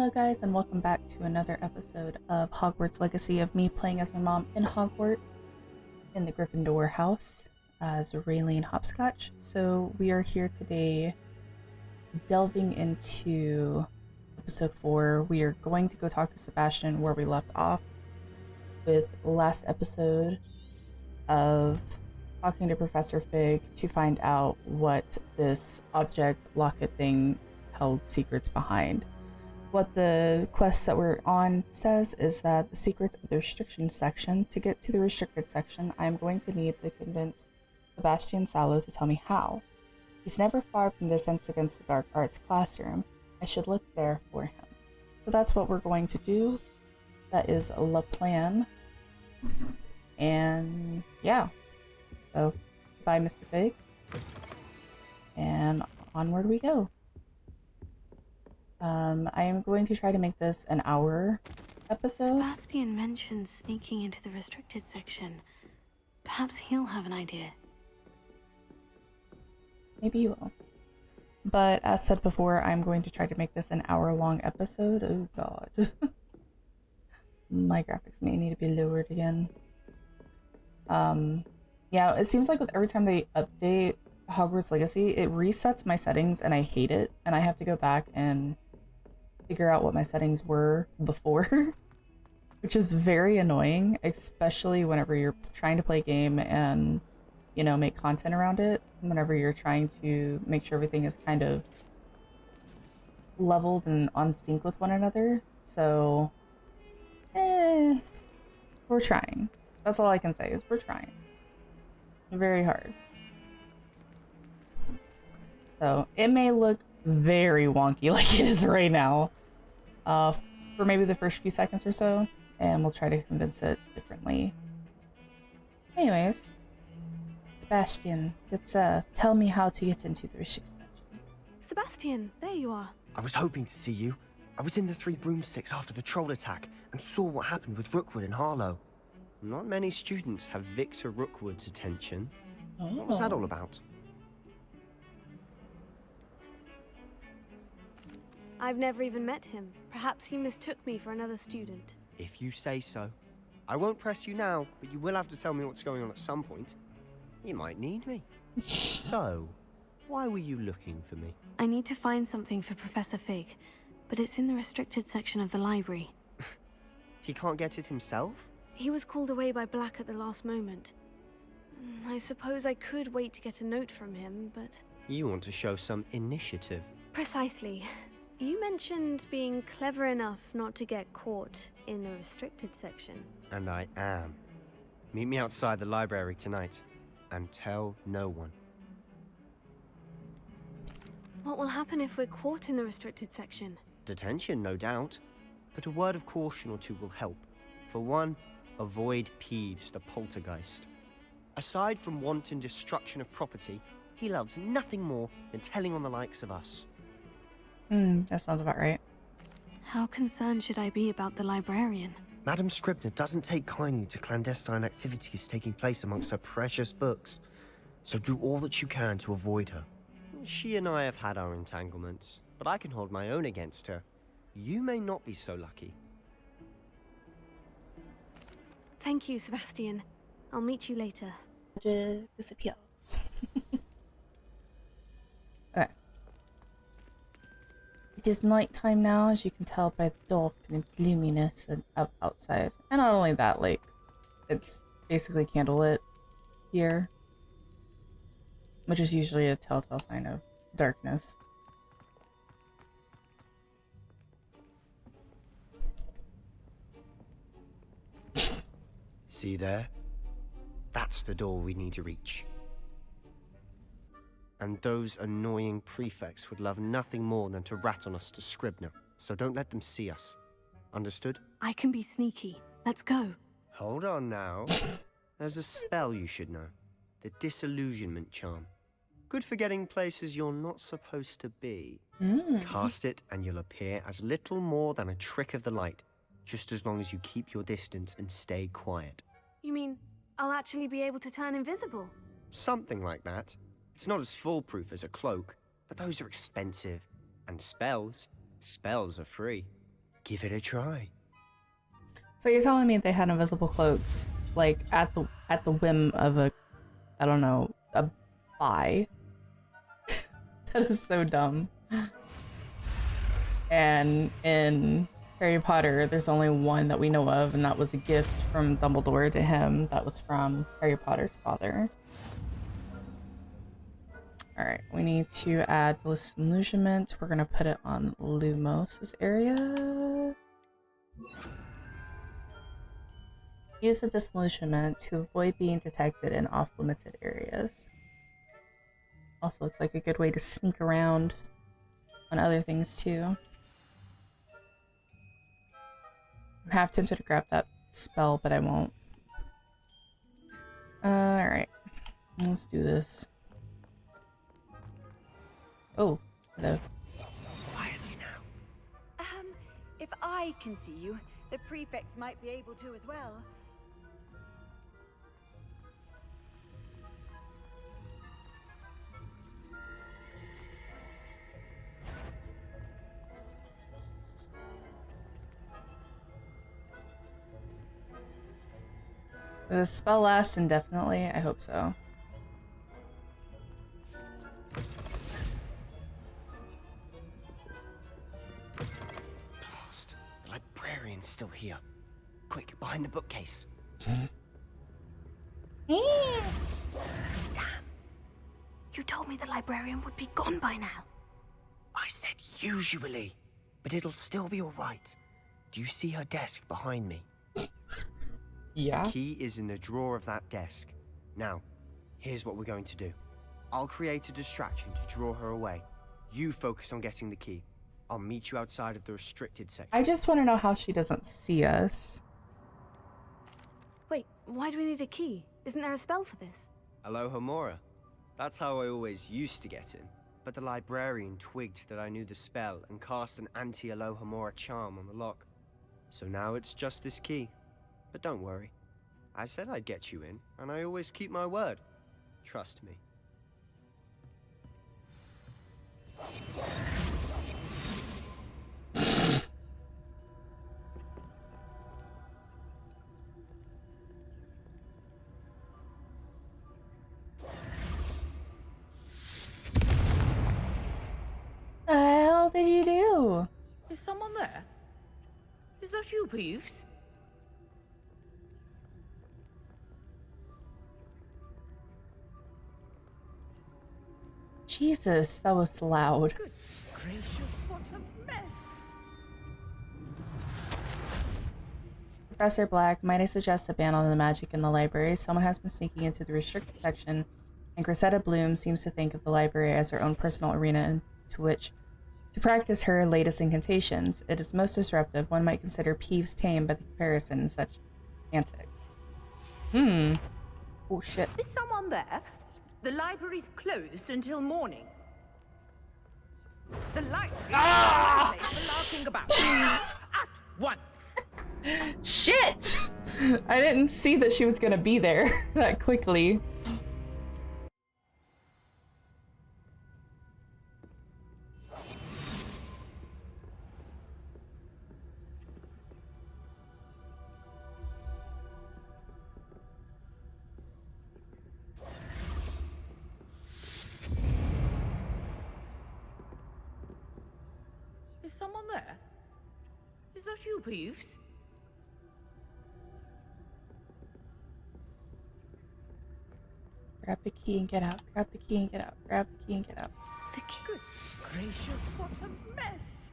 Hello guys, and welcome back to another episode of Hogwarts Legacy, of me playing as my mom in Hogwarts in the Gryffindor house as Raylene Hopscotch. So we are here today delving into episode 4. We are going to go talk to Sebastian where we left off with last episode of talking to Professor Fig to find out what this object locket thing held secrets behind. What the quest that we're on says is that the secrets of the restrictions section. To get to the restricted section, I am going to need to convince Sebastian Sallow to tell me how. He's never far from the Defense Against the Dark Arts classroom. I should look there for him. So that's what we're going to do. That is the plan. And yeah. So bye, Mr. Fig. And onward we go. I am going to try to make this an hour episode. Sebastian mentioned sneaking into the restricted section. Perhaps he'll have an idea. Maybe you will. But as said before, I'm going to try to make this an hour-long episode. Oh god. My graphics may need to be lowered again. Yeah, it seems like with every time they update Hogwarts Legacy, it resets my settings and I hate it. And I have to go back and figure out what my settings were before, which is very annoying, especially whenever you're trying to play a game and, you know, make content around it. Whenever you're trying to make sure everything is kind of leveled and on sync with one another. So, we're trying. That's all I can say is we're trying. Very hard. So, it may look very wonky like it is right now. For maybe the first few seconds or so, and we'll try to convince it differently. Anyways, Sebastian, let's tell me how to get into the restricted section. Sebastian, there you are. I was hoping to see you. I was in the Three Broomsticks after the troll attack and saw what happened with Rookwood and Harlow. Not many students have Victor Rookwood's attention. What was that all about? I've never even met him. Perhaps he mistook me for another student. If you say so. I won't press you now, but you will have to tell me what's going on at some point. You might need me. So, why were you looking for me? I need to find something for Professor Fig, but it's in the restricted section of the library. He can't get it himself? He was called away by Black at the last moment. I suppose I could wait to get a note from him, but... You want to show some initiative. Precisely. You mentioned being clever enough not to get caught in the restricted section. And I am. Meet me outside the library tonight, and tell no one. What will happen if we're caught in the restricted section? Detention, no doubt. But a word of caution or two will help. For one, avoid Peeves, the poltergeist. Aside from wanton destruction of property, he loves nothing more than telling on the likes of us. That sounds about right. How concerned should I be about the librarian? Madame Scribner doesn't take kindly to clandestine activities taking place amongst her precious books, so do all that you can to avoid her. She and I have had our entanglements, but I can hold my own against her. You may not be so lucky. Thank you, Sebastian. I'll meet you later. Disappear. Okay. It is nighttime now, as you can tell by the dark and gloominess of outside. And not only that, like, it's basically candlelit here, which is usually a telltale sign of darkness. See there? That's the door we need to reach. And those annoying prefects would love nothing more than to rat on us to Scribner, so don't let them see us. Understood? I can be sneaky. Let's go. Hold on now. There's a spell you should know. The Disillusionment Charm. Good for getting places you're not supposed to be. Cast it and you'll appear as little more than a trick of the light, just as long as you keep your distance and stay quiet. You mean I'll actually be able to turn invisible? Something like that. It's not as foolproof as a cloak, but those are expensive. And spells are free. give it a try. So you're telling me they had invisible cloaks, like at the whim of a, I don't know, a buy? That is so dumb. And in Harry Potter, there's only one that we know of, and that was a gift from Dumbledore to him. That was from Harry Potter's father. Alright, we need to add disillusionment. We're gonna put it on Lumos's area. Use the disillusionment to avoid being detected in off-limited areas. Also looks like a good way to sneak around on other things too. I'm half tempted to grab that spell, but I won't. Alright. Let's do this. Oh, hello. Quietly now. If I can see you, the prefects might be able to as well. Does the spell last indefinitely? I hope so. Blast. The librarian's still here. Quick, behind the bookcase. You told me the librarian would be gone by now. I said usually, but it'll still be all right. Do you see her desk behind me? Yeah. The key is in the drawer of that desk. Now, here's what we're going to do. I'll create a distraction to draw her away. You focus on getting the key. I'll meet you outside of the restricted section. I just want to know how she doesn't see us. Wait, why do we need a key? Isn't there a spell for this? Alohomora. That's how I always used to get in. But the librarian twigged that I knew the spell and cast an anti-Alohomora charm on the lock. So now it's just this key. But don't worry. I said I'd get you in, and I always keep my word. Trust me. The hell did you do? Is someone there? Is that you, Peeves? Jesus, that was loud. Good gracious, what a mess! Professor Black, might I suggest a ban on the magic in the library? Someone has been sneaking into the restricted section, and Grisetta Bloom seems to think of the library as her own personal arena into which to practice her latest incantations. It is most disruptive. One might consider Peeves tame by the comparison in such antics. Oh shit. Is someone there? The library's closed until morning. The library is for larking about at once. Shit! I didn't see that she was gonna be there that quickly. Is someone there? Is that you, Peeves? Grab the key and get out. Grab the key and get out. Grab the key and get out. The key. Good gracious, what a mess!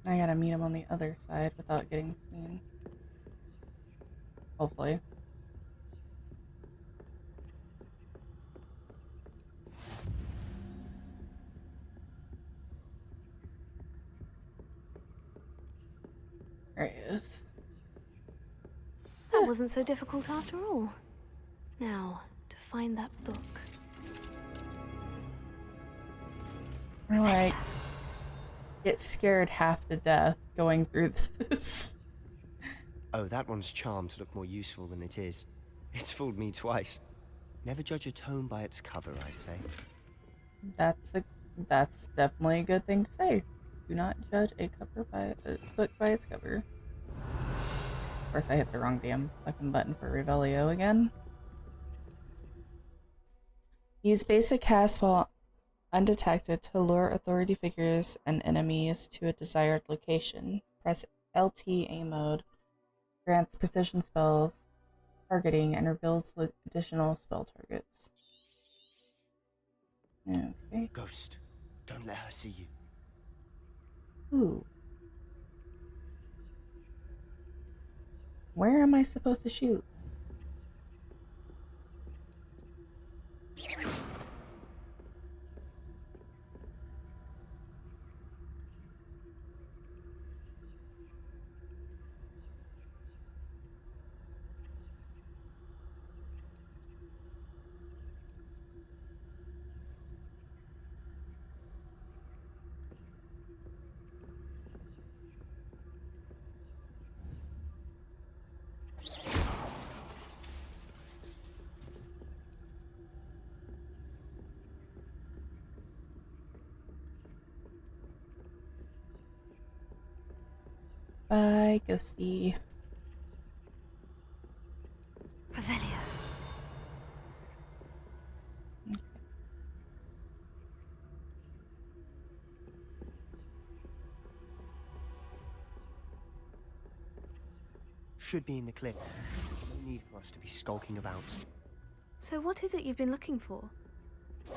I gotta meet him on the other side without getting seen. Hopefully. There he is. That wasn't so difficult after all. Now, to find that book. We're like, get scared half to death going through this. Oh, that one's charmed to look more useful than it is. It's fooled me twice. Never judge a tome by its cover, I say. That's definitely a good thing to say. Do not judge a book by its cover. Of course, I hit the wrong damn fucking button for Revelio again. Use basic cast while undetected to lure authority figures and enemies to a desired location. Press LT A mode. Grants precision spells, targeting, and reveals additional spell targets. Okay. Ghost, don't let her see you. Ooh. Where am I supposed to shoot? Bye, Ghosty. Revelio. Okay. Should be in the cliff. There's no need for us to be skulking about. So what is it you've been looking for?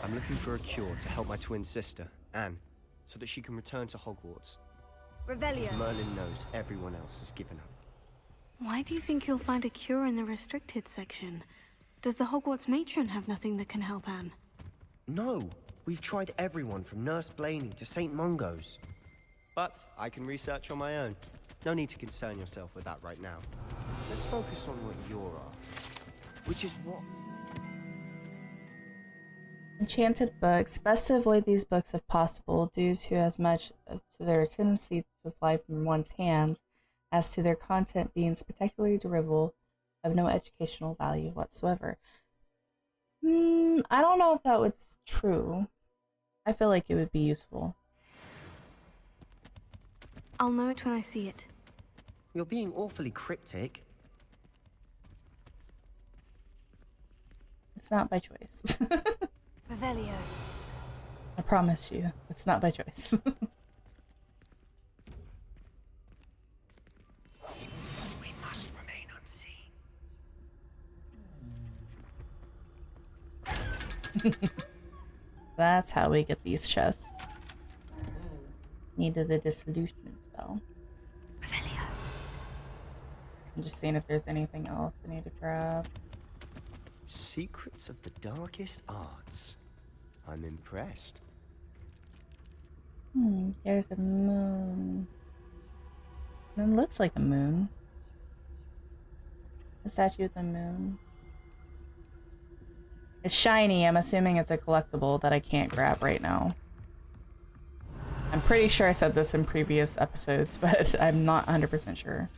I'm looking for a cure to help my twin sister, Anne, so that she can return to Hogwarts. As Revelio. Merlin knows, everyone else has given up. Why do you think you'll find a cure in the restricted section? Does the Hogwarts matron have nothing that can help Anne? No! We've tried everyone from Nurse Blaney to St. Mungo's. But I can research on my own. No need to concern yourself with that right now. Let's focus on what you're after. Which is what? Enchanted books. Best to avoid these books if possible, due to as much to their tendency to fly from one's hands as to their content being spectacularly derivative of no educational value whatsoever. I don't know if that was true. I feel like it would be useful. I'll know it when I see it. You're being awfully cryptic. It's not by choice. Revelio. I promise you, it's not by choice. We must remain unseen. That's how we get these chests. Needed the disillusionment spell. Revelio. I'm just seeing if there's anything else I need to grab. Secrets of the darkest arts. I'm impressed. There's a moon. It looks like a moon. A statue of the moon. It's shiny. I'm assuming it's a collectible that I can't grab right now. I'm pretty sure I said this in previous episodes, but I'm not 100% sure.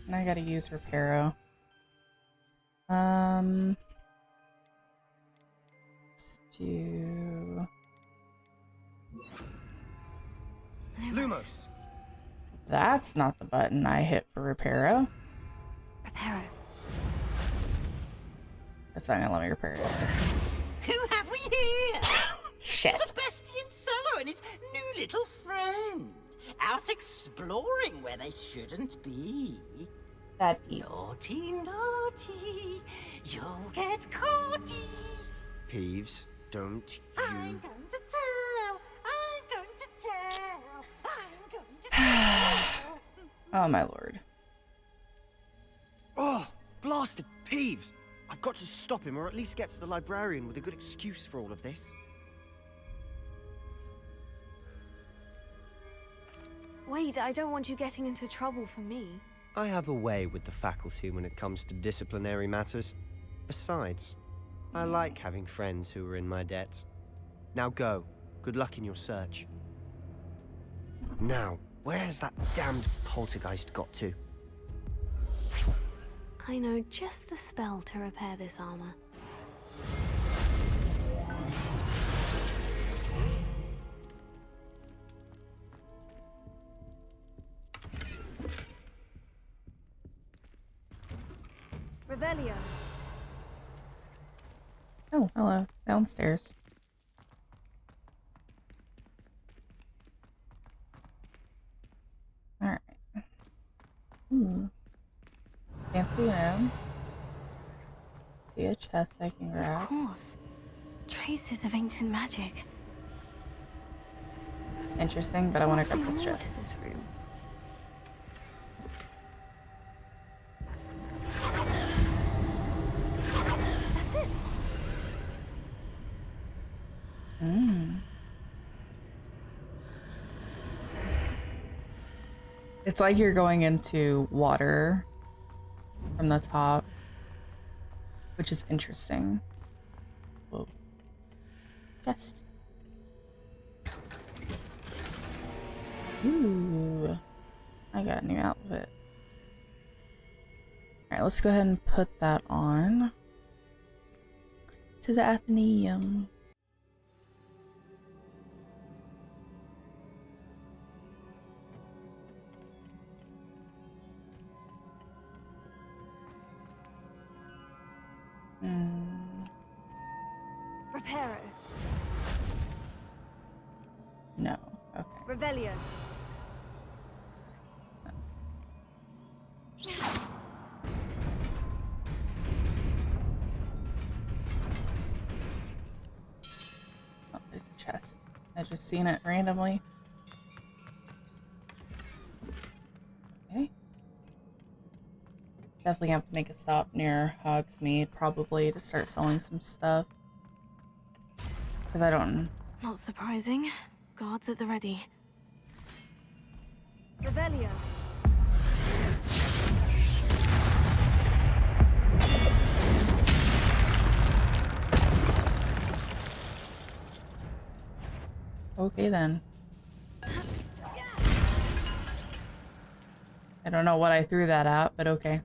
And I gotta use Reparo. Let's do... Lumos! That's not the button I hit for Reparo. Reparo. That's not gonna let me repair it. Who have we here? Shit. Sebastian Cello and his new little friend. Out exploring where they shouldn't be. That eats. Naughty, naughty. You'll get caughty. Peeves, don't you... I'm going to tell. I'm going to tell. I'm going to tell. Oh my lord. Oh, blasted Peeves! I've got to stop him, or at least get to the librarian with a good excuse for all of this. Wait, I don't want you getting into trouble for me. I have a way with the faculty when it comes to disciplinary matters. Besides, I like having friends who are in my debt. Now go. Good luck in your search. Now, where's that damned poltergeist got to? I know just the spell to repair this armor. Revelio. Oh, hello. Downstairs. Alright. Fancy room. See a chest I can grab. Of course. Traces of ancient magic. Interesting, but I want to grab Must this be more chest. to this room. That's it. It's like you're going into water from the top, which is interesting. Whoa. Chest. Ooh. I got a new outfit. Alright, let's go ahead and put that on. To the Athenaeum. Reparo. No. Okay. Revelio. Oh, there's a chest. I just seen it randomly. Okay. Definitely have to make a stop near Hogsmeade, probably, to start selling some stuff. Because I don't... Not surprising. Guards at the ready. Revelio. Okay then. I don't know what I threw that at, but okay.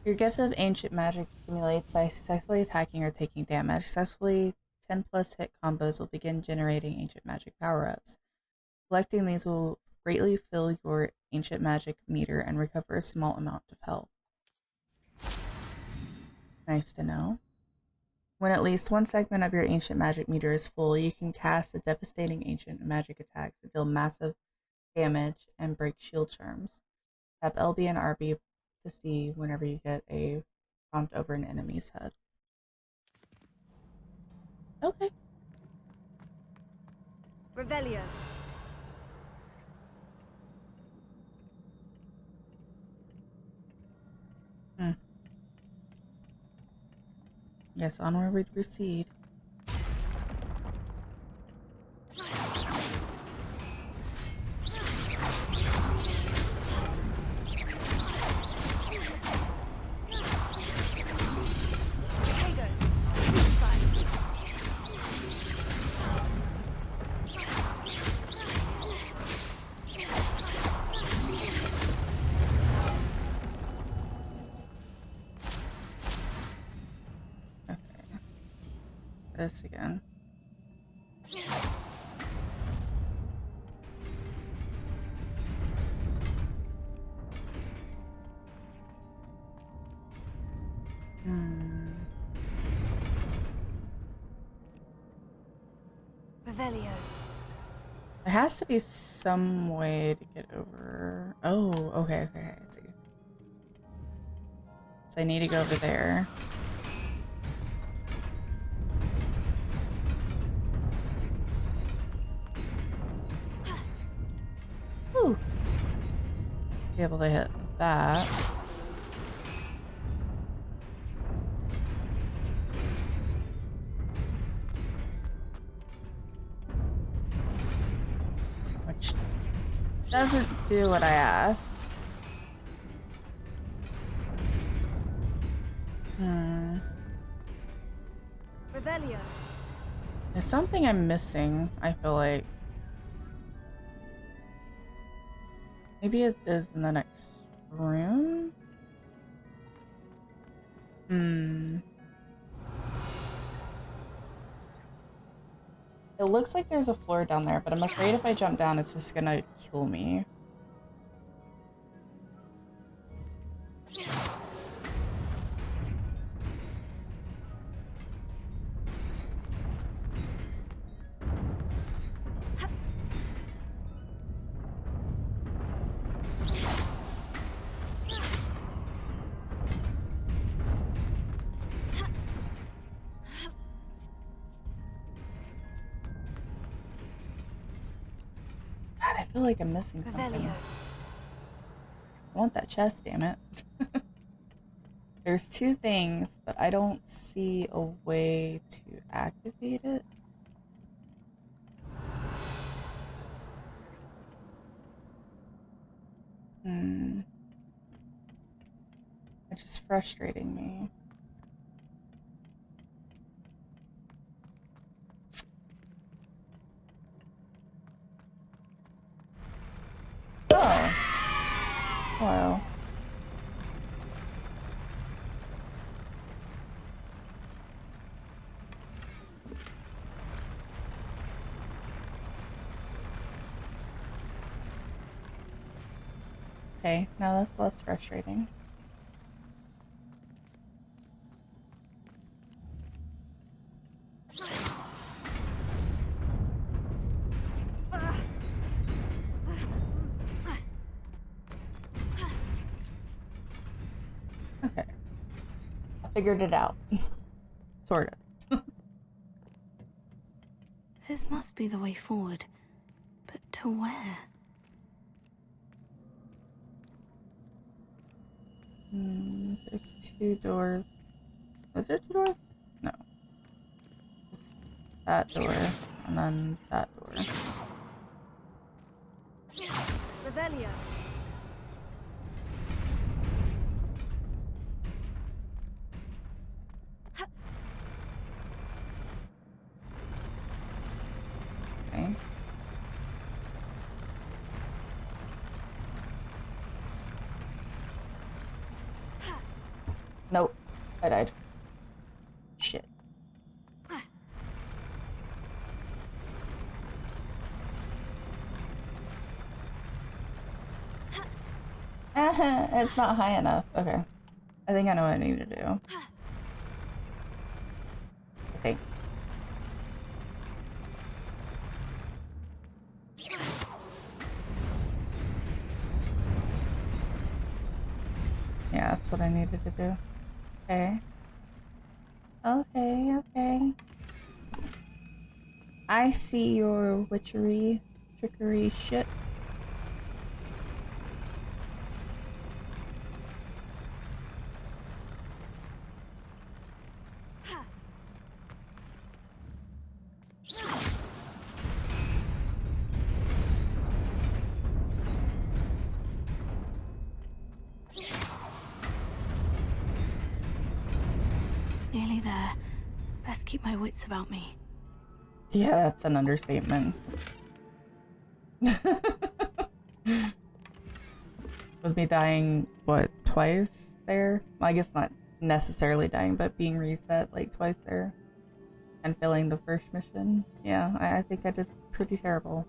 Your gift of ancient magic accumulates by successfully attacking or taking damage. Successfully 10+ hit combos will begin generating ancient magic power-ups. Collecting these will greatly fill your ancient magic meter and recover a small amount of health. Nice to know. When at least one segment of your ancient magic meter is full, you can cast a devastating ancient magic attack that deal massive damage and break shield charms. Tap LB and RB to see whenever you get a prompt over an enemy's head. Okay. Revelio. Yes, onward we proceed. This again. Revelio. There has to be some way to get over. Oh, okay, I see. So I need to go over there. Woo! Be able to hit that. Which doesn't do what I asked. Revelio. There's something I'm missing, I feel like. Maybe it is in the next room? It looks like there's a floor down there, but I'm afraid if I jump down, it's just gonna kill me. God, I feel like I'm missing something. Revelio. I want that chest, damn it. There's two things, but I don't see a way to activate it. It's just frustrating me. Oh. Hello. Okay, now that's less frustrating. Okay. I figured it out. Sort of. This must be the way forward. But to where? There's two doors. Is there two doors? No. Just that door, and then that door. Revelio. Okay. Nope. I died. Shit. It's not high enough. Okay. I think I know what I need to do. Okay. Yeah, that's what I needed to do. Okay. Okay, okay. I see your witchery, trickery shit. Nearly there. Best keep my wits about me. Yeah, that's an understatement. With me dying, what, twice there? Well, I guess not necessarily dying, but being reset like twice there. And failing the first mission. Yeah, I think I did pretty terrible.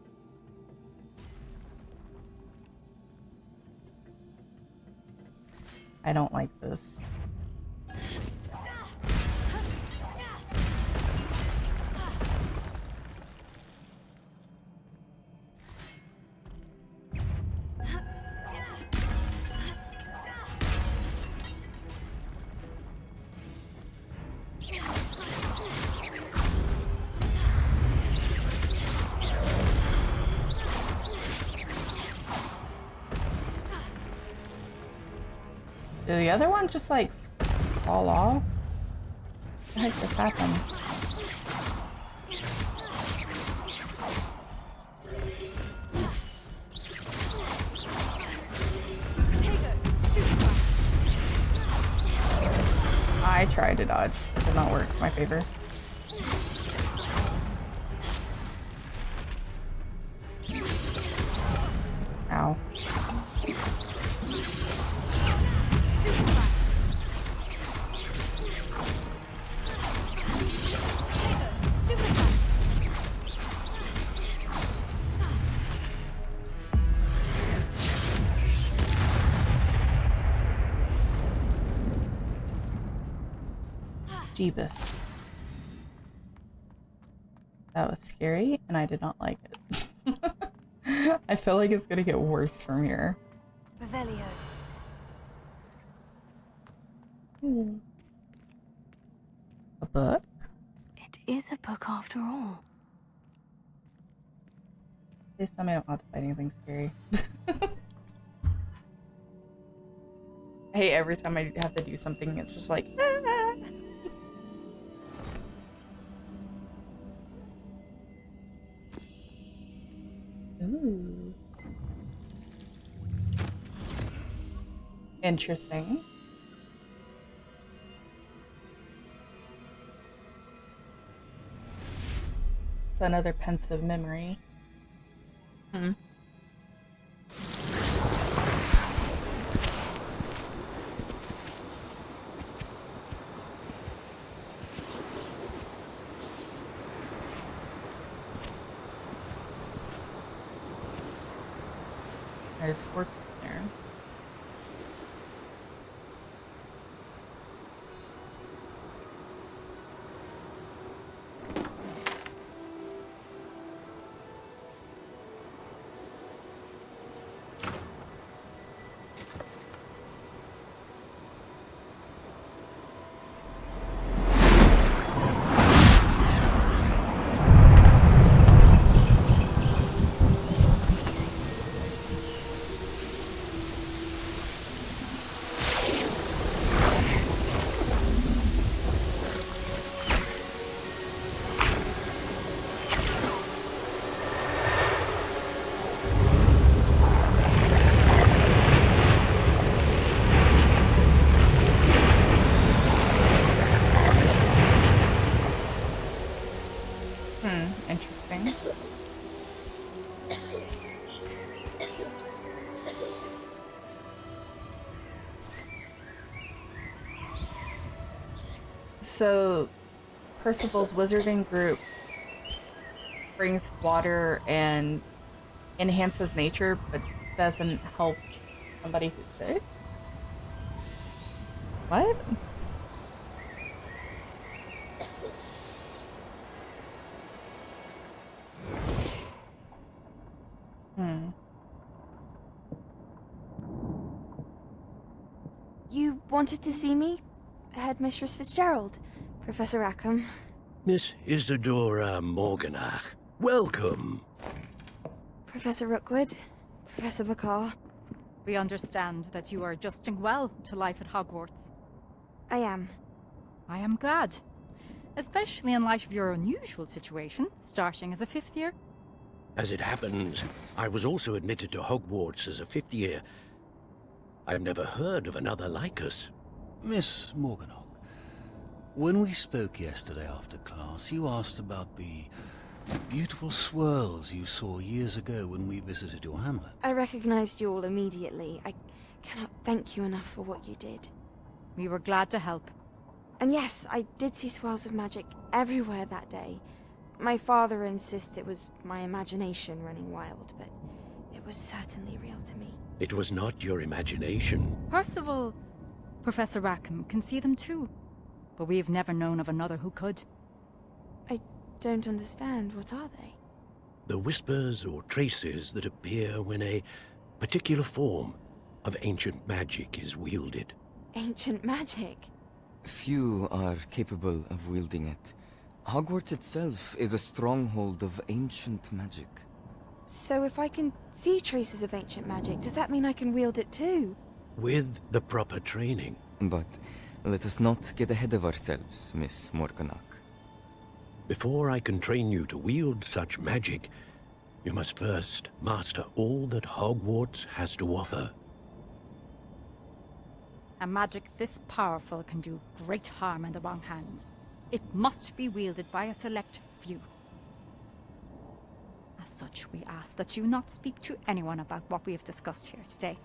I don't like this. Did the other one just like fall off? What the heck just happened? I tried to dodge. It did not work in my favor. Ow. Jeebus. That was scary, and I did not like it. I feel like it's gonna get worse from here. Revelio. A book? It is a book after all. Please tell me I don't have to fight anything scary. I hate every time I have to do something, it's just like, ah. Ooh. Interesting. It's another pensive memory. There's work there. Interesting. So, Percival's wizarding group brings water and enhances nature, but doesn't help somebody who's sick? What? You wanted to see me? Headmistress Fitzgerald, Professor Rackham. Miss Isadora Morganach, welcome. Professor Rookwood, Professor Bakar. We understand that you are adjusting well to life at Hogwarts. I am. I am glad. Especially in light of your unusual situation, starting as a 5th year. As it happens, I was also admitted to Hogwarts as a 5th year. I've never heard of another like us. Miss Morganach, when we spoke yesterday after class, you asked about the beautiful swirls you saw years ago when we visited your hamlet. I recognized you all immediately. I cannot thank you enough for what you did. We were glad to help. And yes, I did see swirls of magic everywhere that day. My father insists it was my imagination running wild, but it was certainly real to me. It was not your imagination. Percival, Professor Rackham can see them too, but we've never known of another who could. I don't understand. What are they? The whispers or traces that appear when a particular form of ancient magic is wielded. Ancient magic? Few are capable of wielding it. Hogwarts itself is a stronghold of ancient magic. So if I can see traces of ancient magic, does that mean I can wield it too? With the proper training. But let us not get ahead of ourselves, Miss Morganach. Before I can train you to wield such magic, you must first master all that Hogwarts has to offer. A magic this powerful can do great harm in the wrong hands. It must be wielded by a select few. As such, we ask that you not speak to anyone about what we have discussed here today.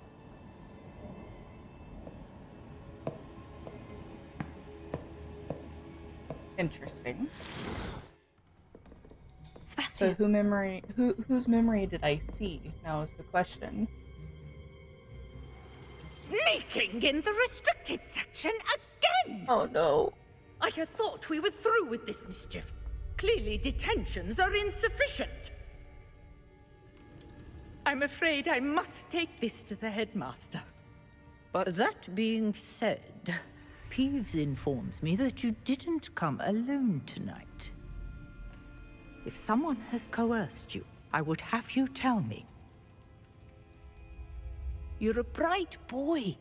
Interesting. Sebastian. So whose memory did I see? Now is the question. Sneaking in the restricted section again! Oh no. I had thought we were through with this mischief. Clearly detentions are insufficient. I'm afraid I must take this to the headmaster. But that being said, Peeves informs me that you didn't come alone tonight. If someone has coerced you, I would have you tell me. You're a bright boy.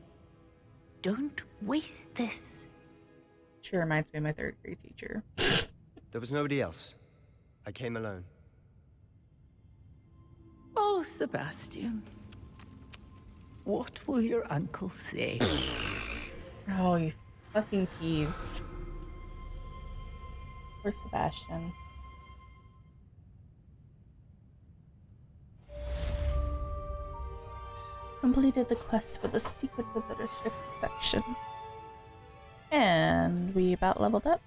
Don't waste this. She reminds me of my 3rd grade teacher. There was nobody else. I came alone. Oh, Sebastian. What will your uncle say? Oh, you fucking Peeves. Poor Sebastian. Completed the quest for the secrets of the restricted section. And we about leveled up.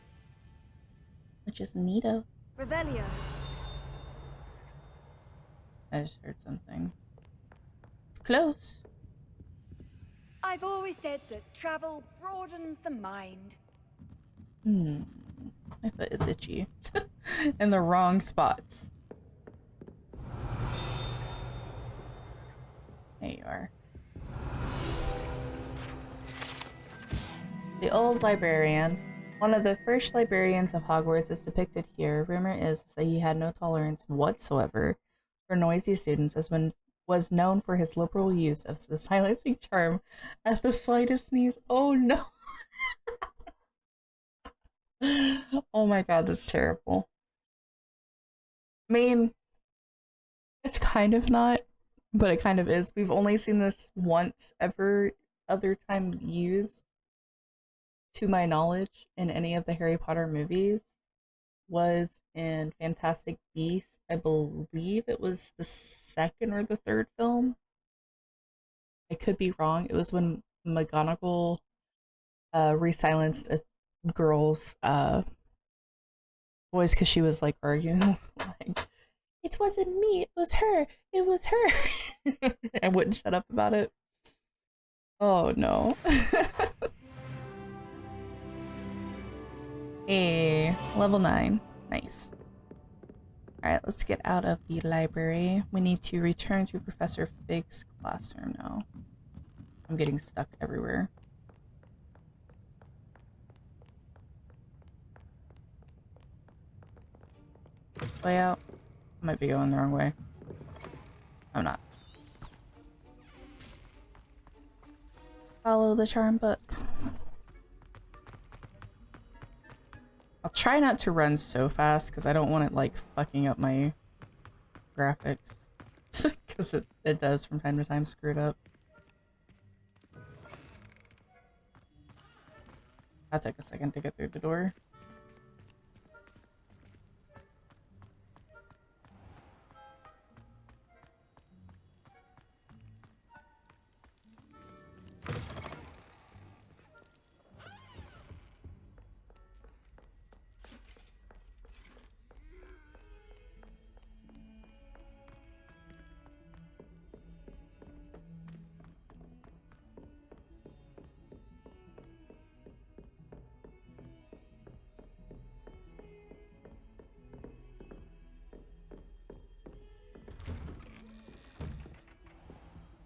Which is neato. Revelio. I just heard something. It's close. I've always said that travel broadens the mind. My foot is itchy. In the wrong spots. There you are. The old librarian. One of the first librarians of Hogwarts is depicted here. Rumor is that he had no tolerance whatsoever for noisy students, as was known for his liberal use of the silencing charm at the slightest sneeze. Oh no! Oh my god, that's terrible. I mean, it's kind of not, but it kind of is. We've only seen this once ever other time used, to my knowledge, in any of the Harry Potter movies, was in Fantastic Beasts. I believe it was the 2nd or the 3rd film. I could be wrong. It was when McGonagall re-silenced a girl's voice because she was like arguing like, it wasn't me, it was her, it was her. I wouldn't shut up about it. Oh no. Level 9. Nice. Alright, let's get out of the library. We need to return to Professor Fig's classroom now. I'm getting stuck everywhere. Way out. I might be going the wrong way. I'm not. Follow the charm book. I'll try not to run so fast because I don't want it like fucking up my graphics. Because it does from time to time screw it up. That took a second to get through the door.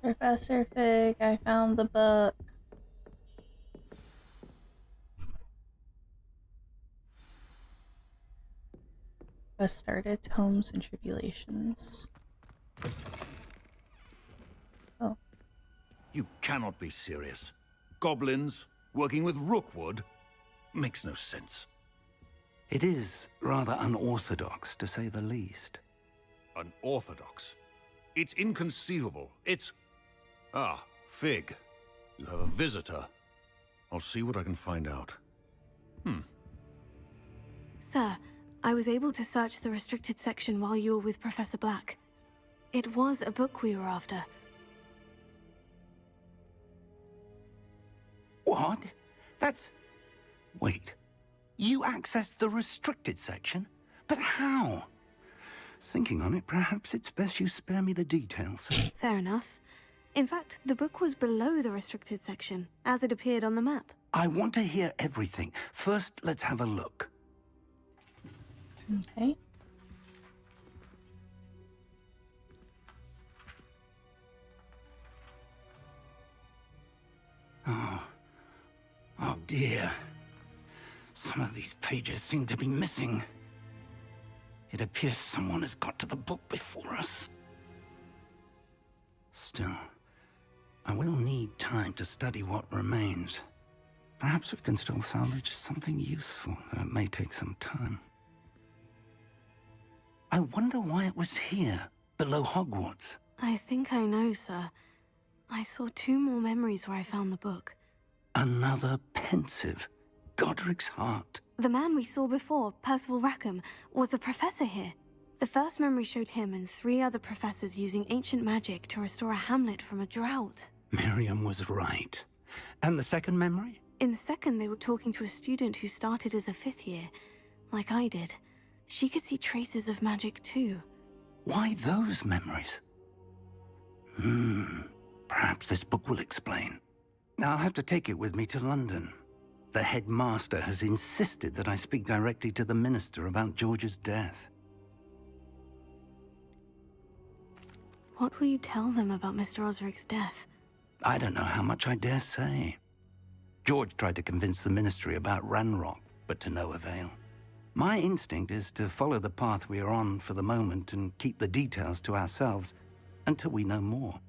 Professor Fig, I found the book. Quest started, Tomes and Tribulations. Oh. You cannot be serious. Goblins working with Rookwood? Makes no sense. It is rather unorthodox, to say the least. Unorthodox? It's inconceivable. It's... Ah, Fig. You have a visitor. I'll see what I can find out. Sir, I was able to search the restricted section while you were with Professor Black. It was a book we were after. What? That's... Wait. You accessed the restricted section? But how? Thinking on it, perhaps it's best you spare me the details. Fair enough. In fact, the book was below the restricted section, as it appeared on the map. I want to hear everything. First, let's have a look. Okay. Oh dear. Some of these pages seem to be missing. It appears someone has got to the book before us. Still, I will need time to study what remains. Perhaps we can still salvage something useful, though it may take some time. I wonder why it was here, below Hogwarts. I think I know, sir. I saw 2 more memories where I found the book. Another pensive. Godric's heart. The man we saw before, Percival Rackham, was a professor here. The first memory showed him and 3 other professors using ancient magic to restore a hamlet from a drought. Miriam was right. And the second memory? In the second, they were talking to a student who started as a 5th year, like I did. She could see traces of magic too. Why those memories? Perhaps this book will explain. I'll have to take it with me to London. The headmaster has insisted that I speak directly to the minister about George's death. What will you tell them about Mr. Osric's death? I don't know how much I dare say. George tried to convince the ministry about Ranrock, but to no avail. My instinct is to follow the path we are on for the moment and keep the details to ourselves until we know more.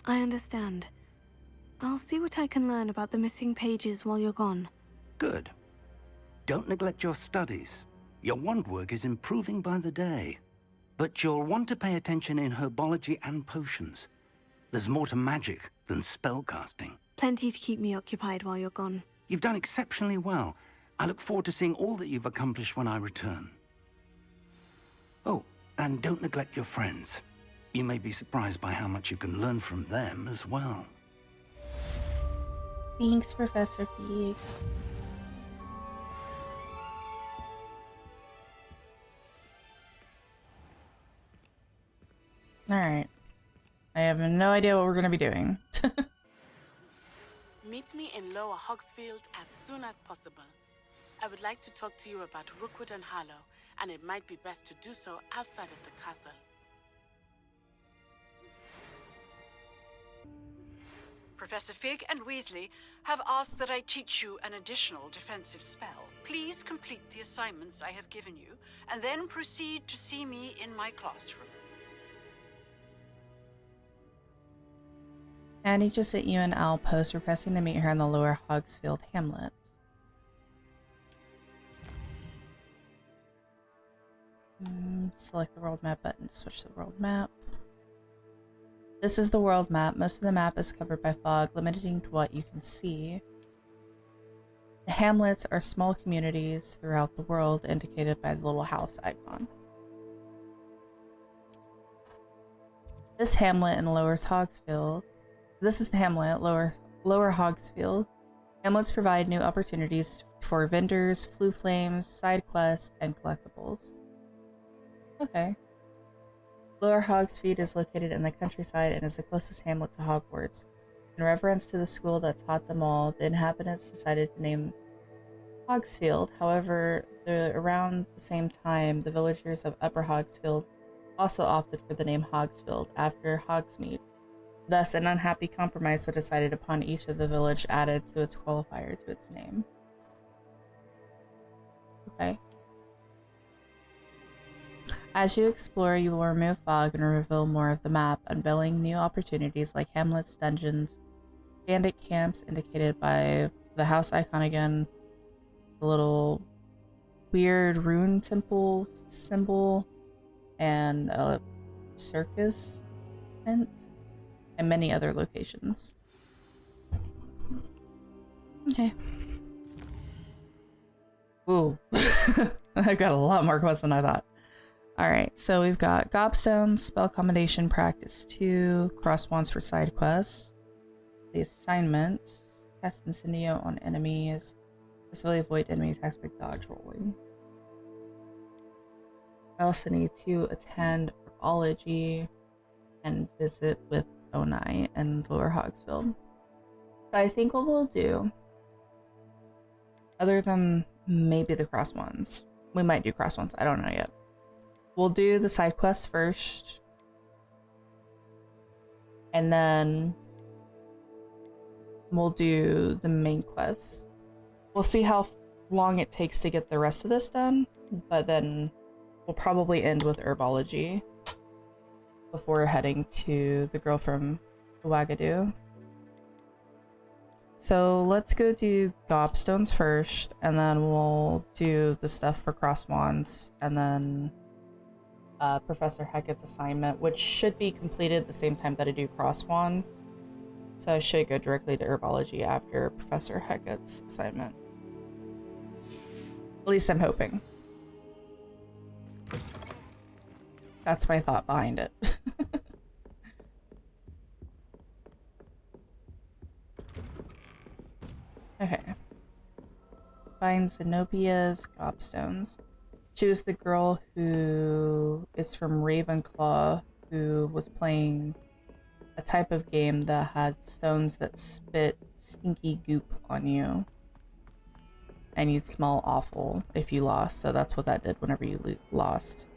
I understand. I'll see what I can learn about the missing pages while you're gone. Good. Don't neglect your studies. Your wand work is improving by the day. But you'll want to pay attention in herbology and potions. There's more to magic than spellcasting. Plenty to keep me occupied while you're gone. You've done exceptionally well. I look forward to seeing all that you've accomplished when I return. Oh, and don't neglect your friends. You may be surprised by how much you can learn from them as well. Thanks, Professor Fig. Alright. I have no idea what we're going to be doing. Meet me in Lower Hogsfield as soon as possible. I would like to talk to you about Rookwood and Harlow, and it might be best to do so outside of the castle. Professor Fig and Weasley have asked that I teach you an additional defensive spell. Please complete the assignments I have given you, and then proceed to see me in my classroom. Annie just sent you an owl post requesting to meet her in the Lower Hogsfield Hamlet. Select the world map button to switch to the world map. This is the world map. Most of the map is covered by fog, limiting to what you can see. The hamlets are small communities throughout the world, indicated by the little house icon. This is the hamlet, Lower Hogsfield. Hamlets provide new opportunities for vendors, flue flames, side quests, and collectibles. Okay. Lower Hogsfield is located in the countryside and is the closest hamlet to Hogwarts. In reverence to the school that taught them all, the inhabitants decided to name Hogsfield. However, around the same time, the villagers of Upper Hogsfield also opted for the name Hogsfield after Hogsmeade. Thus, an unhappy compromise was decided upon. Each of the village added to its qualifier to its name. Okay. As you explore, you will remove fog and reveal more of the map, unveiling new opportunities like hamlets, dungeons, bandit camps indicated by the house icon again, the little weird rune temple symbol, and a circus tent, and many other locations. Okay. Ooh. I got a lot more quests than I thought. Alright, so we've got Gobstones, Spell Combination Practice 2, Cross Wands for side quests. The assignment, cast Incendio on enemies, specifically avoid enemy attacks by dodge rolling. I also need to attend Herbology and visit with Onai and Lower Hogsfield. So I think what we'll do, other than maybe the cross ones, we might do cross ones, I don't know yet. We'll do the side quests first, and then we'll do the main quests. We'll see how long it takes to get the rest of this done, but then we'll probably end with Herbology before heading to the girl from Ouagadougou. So let's go do Gobstones first, and then we'll do the stuff for Cross Wands, and then Professor Hecat's assignment, which should be completed the same time that I do Cross Wands. So I should go directly to Herbology after Professor Hecat's assignment. At least I'm hoping. That's my thought behind it. Okay. Find Zenobia's Gobstones. She was the girl who is from Ravenclaw, who was playing a type of game that had stones that spit stinky goop on you. And you'd smell awful if you lost, so that's what that did whenever you lost.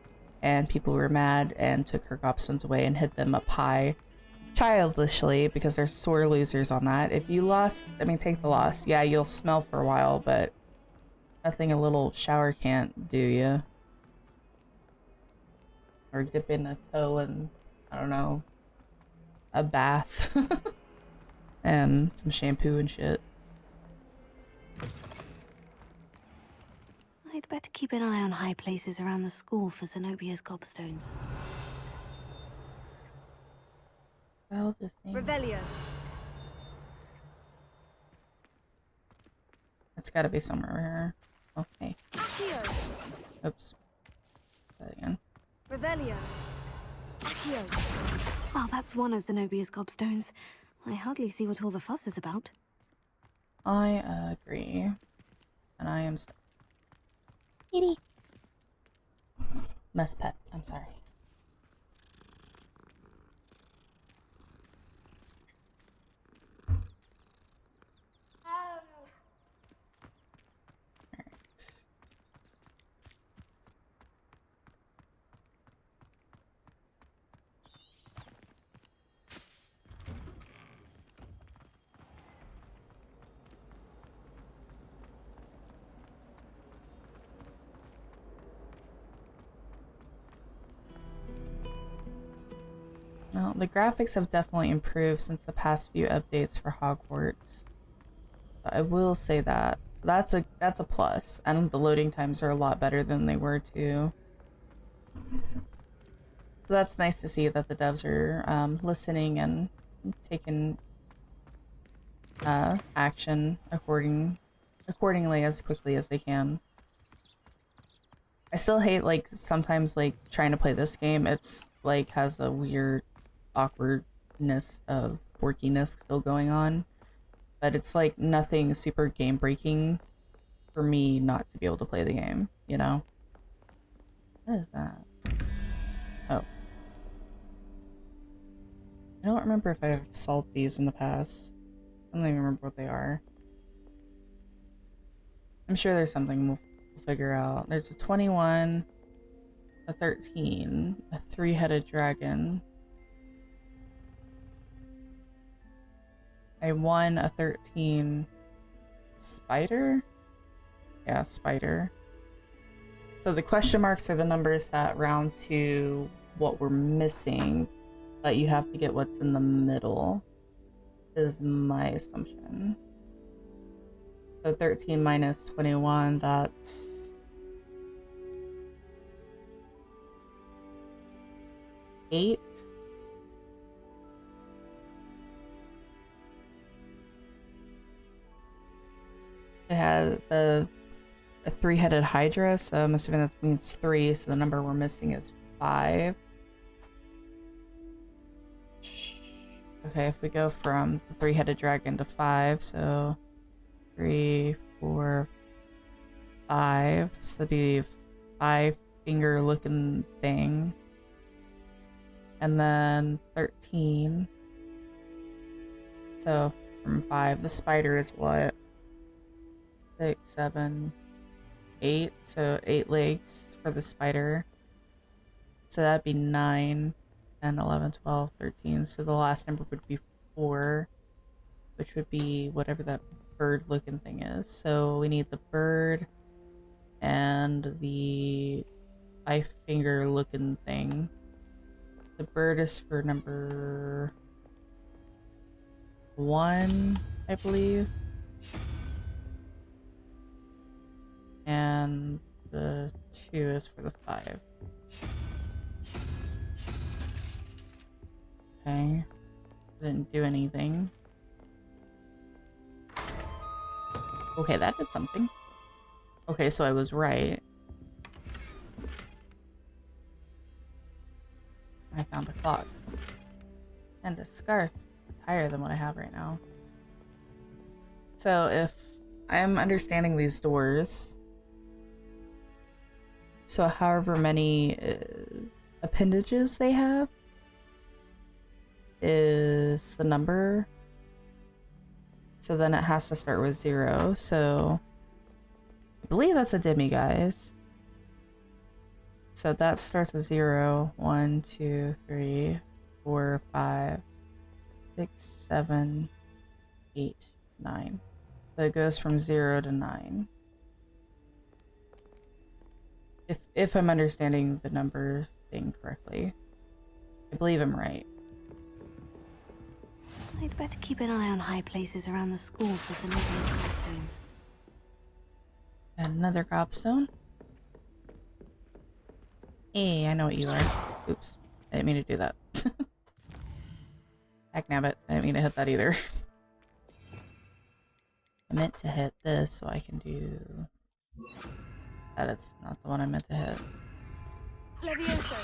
And people were mad and took her Gobstones away and hid them up high, childishly, because they're sore losers on that. If you lost, I mean, take the loss. Yeah, you'll smell for a while, but nothing a little shower can't do you. Or dip in a toe in, I don't know, a bath. And some shampoo and shit. I'd better keep an eye on high places around the school for Zenobia's Gobstones. Well, just Revelio. It's gotta be somewhere here. Okay. Oops. That again. Revelio. Well, that's one of Zenobia's Gobstones. I hardly see what all the fuss is about. I agree. And I am stuck. Kitty. Mess pet. I'm sorry. Well, the graphics have definitely improved since the past few updates for Hogwarts. I will say that. So that's a plus, and the loading times are a lot better than they were too. So that's nice to see that the devs are listening and taking action accordingly as quickly as they can. I still hate, like, sometimes, like, trying to play this game. It's like has a weird awkwardness of quirkiness still going on, but it's like nothing super game breaking for me not to be able to play the game, you know? What is that? Oh, I don't remember if I've solved these in the past. I don't even remember what they are. I'm sure there's something we'll figure out. There's a 21, a 13, a 3-headed dragon, a 1, a 13 spider? Yeah, spider. So the question marks are the numbers that round to what we're missing, but you have to get what's in the middle, is my assumption. So 13 minus 21, that's 8. It has a three-headed Hydra, so I'm assuming that means 3, so the number we're missing is 5. Okay, if we go from the three-headed dragon to 5, so 3, 4, 5, so that'd be 5-finger looking thing. And then 13. So from 5, the spider is what? 6, 7, 8. So 8 legs for the spider. So that'd be 9, 10, 11, 12, 13. So the last number would be 4, which would be whatever that bird looking thing is. So we need the bird and the 5-finger looking thing. The bird is for number 1, I believe. And the 2 is for the 5. Okay. Didn't do anything. Okay, that did something. Okay, so I was right. I found a clock. And a scarf. It's higher than what I have right now. So if I'm understanding these doors, so however many appendages they have is the number. So then it has to start with 0. So I believe that's a demi, guys. So that starts with 0. 1, 2, 3, 4, 5, 6, 7, 8, 9. So it goes from 0 to 9. If I'm understanding the number thing correctly. I believe I'm right. I'd better keep an eye on high places around the school for some of those gravstones. And another gobstone. Hey, I know what you are. Oops. I didn't mean to do that. Hecknabbit. I didn't mean to hit that either. I meant to hit this so I can do... That is not the one I meant to hit. Levioso.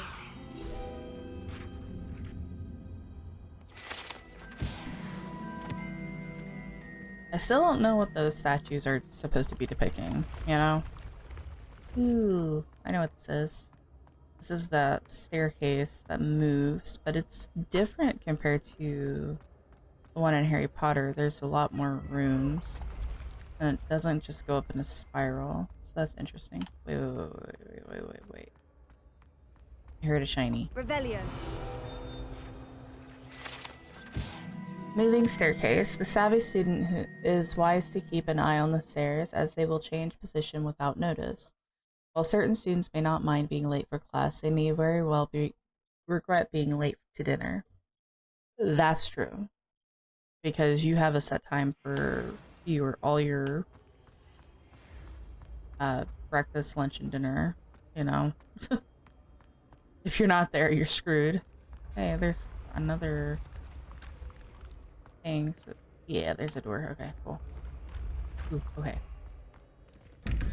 I still don't know what those statues are supposed to be depicting, you know? Ooh, I know what this is. This is that staircase that moves, but it's different compared to the one in Harry Potter. There's a lot more rooms, and it doesn't just go up in a spiral, so that's interesting. Wait. I heard a shiny. Revelio. Moving staircase. The savvy student who is wise to keep an eye on the stairs, as they will change position without notice. While certain students may not mind being late for class, they may very well regret being late to dinner. That's true. Because you have a set time for all your breakfast, lunch, and dinner, you know. If you're not there, you're screwed. Hey, there's another thing. So, yeah, there's a door. Okay, cool. Ooh, okay.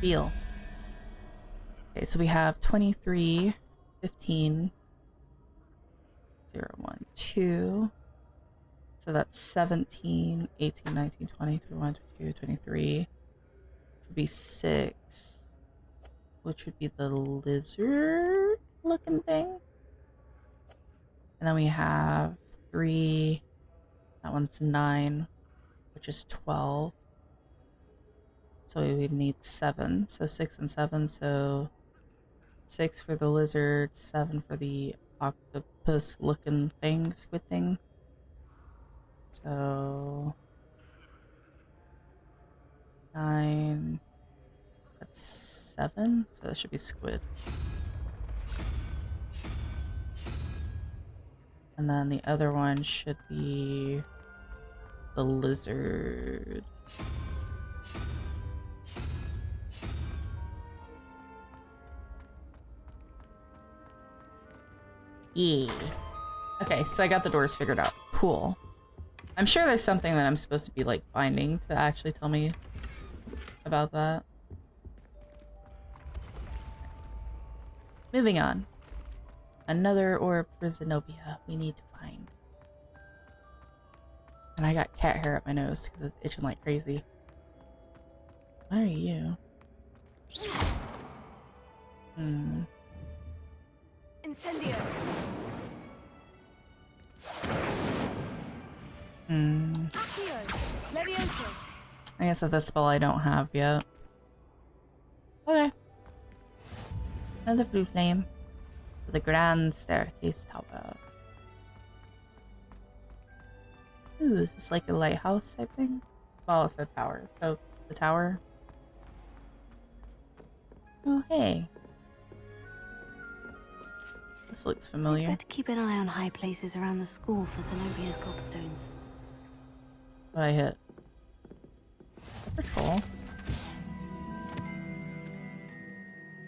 Feel. Okay, so we have 23, 15, 0, 1, 2. So that's 17, 18, 19, 20, 21, 22, 23. Which would be 6. Which would be the lizard looking thing. And then we have 3. That one's 9, which is 12. So we would need 7. So 6 and 7. So 6 for the lizard, 7 for the octopus looking thing, squid thing. So 9. That's 7, so that should be squid. And then the other one should be the lizard. Yeah. Okay, so I got the doors figured out. Cool. I'm sure there's something that I'm supposed to be like finding to actually tell me about that. Moving on. Another orb for Zenobia we need to find. And I got cat hair up my nose because it's itching like crazy. What are you? Incendio. Levioso. I guess that's a spell I don't have yet. Okay. Another blue flame. For the grand staircase tower. Ooh, is this like a lighthouse type thing? Well, it's a tower. So, the tower. Oh, hey. This looks familiar. Better keep an eye on high places around the school for Zenobia's gobstones. What I hit? Patrol.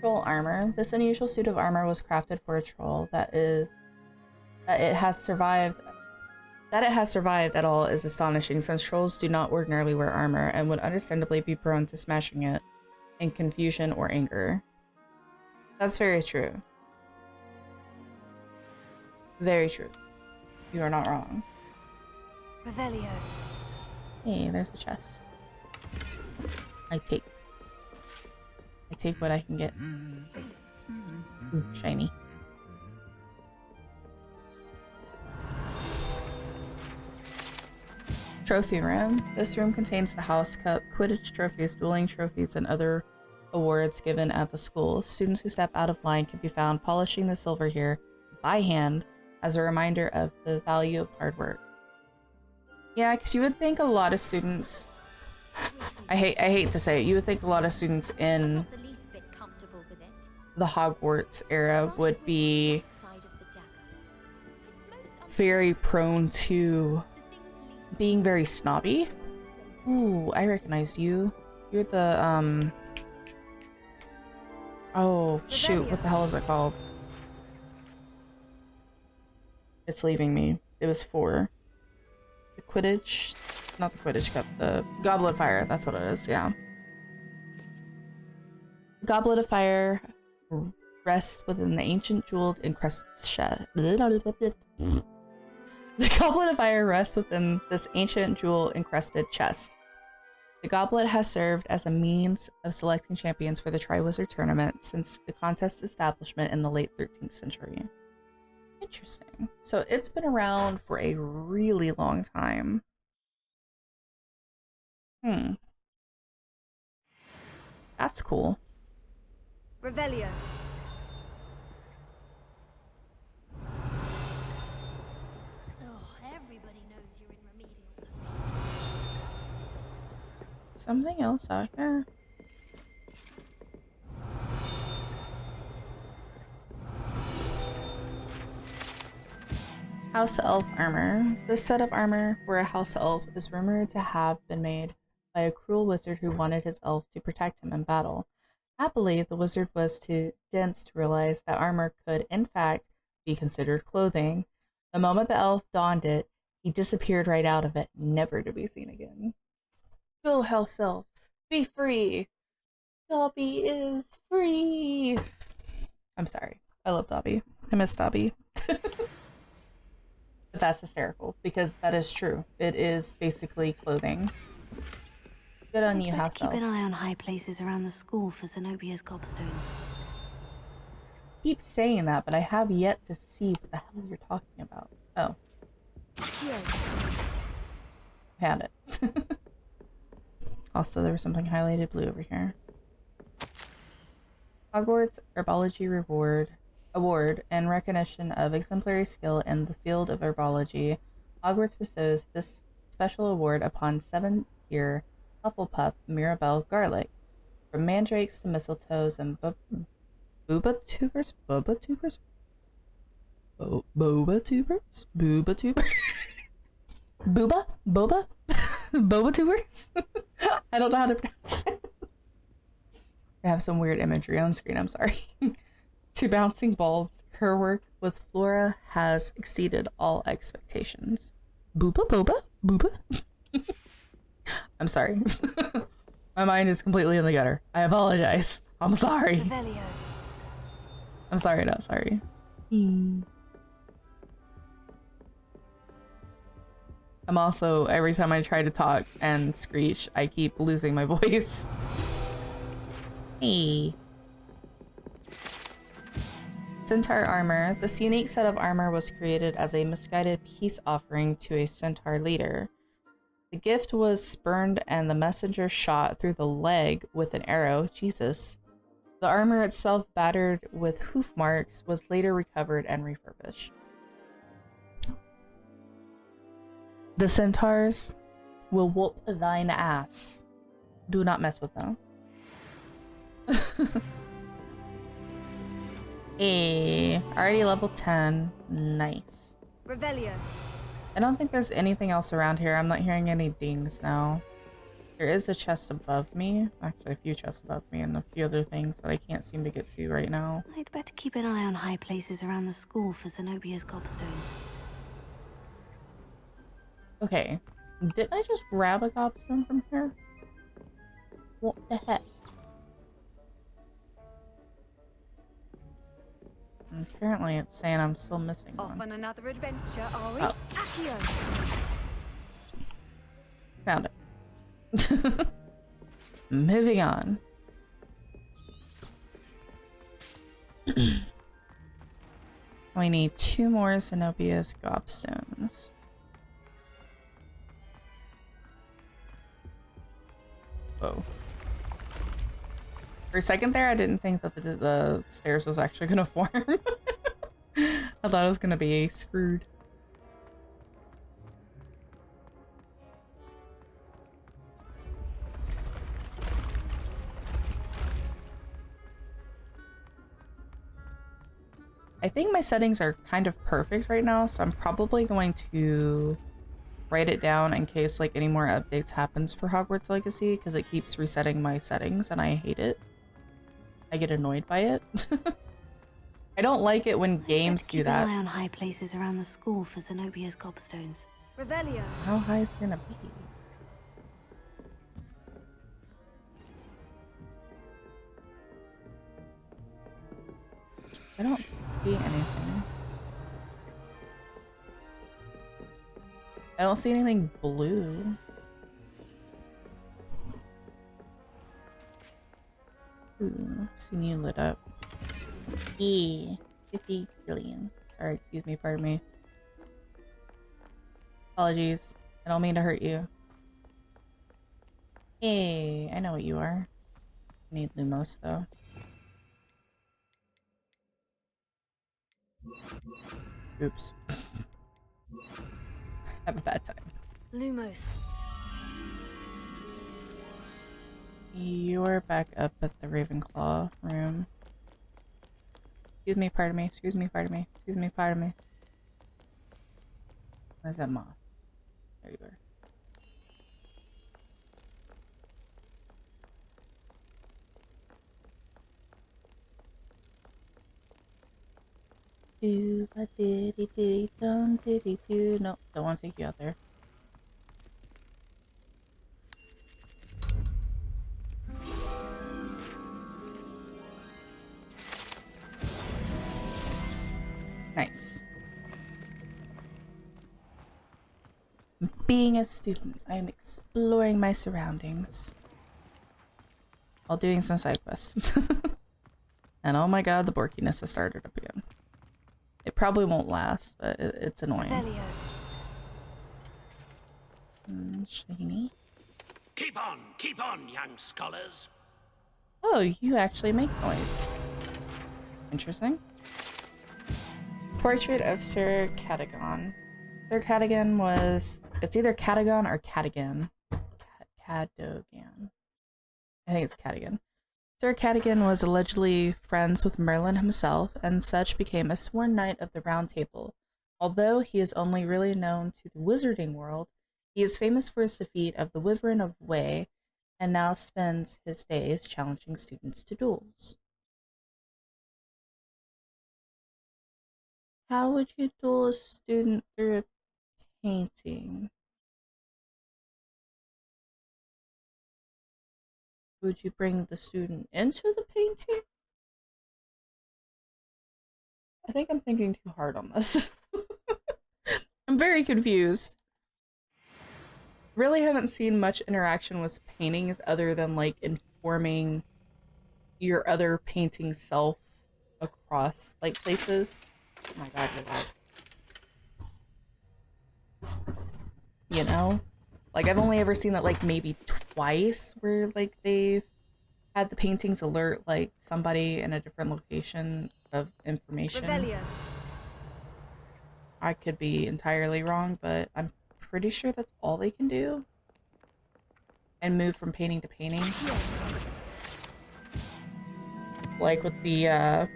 Troll armor. This unusual suit of armor was crafted for a troll. That it has survived at all is astonishing, since trolls do not ordinarily wear armor and would understandably be prone to smashing it in confusion or anger. That's very true. Very true. You are not wrong. Revelio. Hey, there's a chest. I take what I can get. Ooh, shiny. Trophy room. This room contains the house cup, Quidditch trophies, dueling trophies, and other awards given at the school. Students who step out of line can be found polishing the silver here by hand as a reminder of the value of hard work. Yeah, because you would think a lot of students... I hate to say it, you would think a lot of students in the Hogwarts era would be very prone to being very snobby. Ooh, I recognize you. You're the, oh, shoot, what the hell is it called? It's leaving me. It was 4. The Quidditch... Not the Quidditch Cup, the Goblet of Fire. That's what it is, yeah. The Goblet of Fire rests within the ancient jeweled encrusted chest. The Goblet of Fire rests within this ancient jewel encrusted chest. The goblet has served as a means of selecting champions for the Triwizard Tournament since the contest's establishment in the late 13th century. Interesting. So it's been around for a really long time. That's cool. Revelio. Everybody knows you're in remedial. Something else out here. House Elf armor. This set of armor for a house elf is rumored to have been made by a cruel wizard who wanted his elf to protect him in battle. Happily, the wizard was too dense to realize that armor could, in fact, be considered clothing. The moment the elf donned it, he disappeared right out of it, never to be seen again. Go, house elf, be free! Dobby is free! I'm sorry. I love Dobby. I miss Dobby. But that's hysterical, because that is true. It is basically clothing. Good on you, house elf. Keep an eye on high places around the school for Zenobia's gobstones. Keep saying that, but I have yet to see what the hell you're talking about. Oh. Found it. Also, there was something highlighted blue over here. Hogwarts Herbology Award in recognition of exemplary skill in the field of herbology. Hogwarts bestows this special award upon 7th year Hufflepuff Mirabelle Garlick From mandrakes to mistletoes and booba tubers? Boba tubers? Boba tubers? Booba tubers? Booba? Boba? Boba tubers? I don't know how to pronounce it. I have some weird imagery on screen, I'm sorry. To bouncing bulbs, her work with flora has exceeded all expectations. Booba boba? Booba? I'm sorry. My mind is completely in the gutter. I apologize. I'm sorry. Revelio. I'm sorry, not sorry. I'm also, every time I try to talk and screech, I keep losing my voice. Hey. Centaur armor. This unique set of armor was created as a misguided peace offering to a centaur leader. The gift was spurned and the messenger shot through the leg with an arrow. Jesus. The armor itself, battered with hoof marks, was later recovered and refurbished. The centaurs will whoop thine ass. Do not mess with them. Hey, already level 10. Nice. Revelio. I don't think there's anything else around here. I'm not hearing any dings now. There is a chest above me. Actually, a few chests above me and a few other things that I can't seem to get to right now. I'd better keep an eye on high places around the school for Zenobia's gobstones. Okay. Didn't I just grab a gobstone from here? What the heck? And apparently it's saying I'm still missing Off one. on another adventure, are we? Oh. Accio. Found it. Moving on. We need 2 more Zenobia's gobstones. Whoa. For a second there, I didn't think that the stairs was actually gonna form. I thought it was gonna be screwed. I think my settings are kind of perfect right now, so I'm probably going to write it down in case like any more updates happens for Hogwarts Legacy, because it keeps resetting my settings and I hate it. I get annoyed by it. I don't like it when games do that. Keep an eye on high places around the school for Zenobia's gobstones. Revelio. How high is it gonna be? I don't see anything. I don't see anything blue. Ooh, seen you lit up. E 50 billion. Sorry, excuse me, pardon me. Apologies. I don't mean to hurt you. Hey, I know what you are. I need Lumos though. Oops. Have a bad time. Lumos. You're back up at the Ravenclaw room. Excuse me, pardon me, excuse me, pardon me, excuse me, pardon me. Where's that moth? There you are. Do a diddy diddy dum diddy do. Nope, don't want to take you out there. Nice. Being a student, I am exploring my surroundings while doing some side quests. And oh my god, the borkiness has started up again. It probably won't last, but it's annoying. Shiny. Keep on, young scholars. Oh, you actually make noise. Interesting. Portrait of Sir Cadogan. Sir Cadogan was... It's either Cadogan or Cadogan. Cadogan. I think it's Cadogan. Sir Cadogan was allegedly friends with Merlin himself, and such became a sworn knight of the Round Table. Although he is only really known to the wizarding world, he is famous for his defeat of the Wyvern of Way, and now spends his days challenging students to duels. How would you duel a student through a painting? Would you bring the student into the painting? I think I'm thinking too hard on this. I'm very confused. Really haven't seen much interaction with paintings other than like informing your other painting self across like places. Oh my god, you're loud. You know? Like I've only ever seen that like maybe twice where like they've had the paintings alert like somebody in a different location of information. Revelio. I could be entirely wrong, but I'm pretty sure that's all they can do. And move from painting to painting. Like with the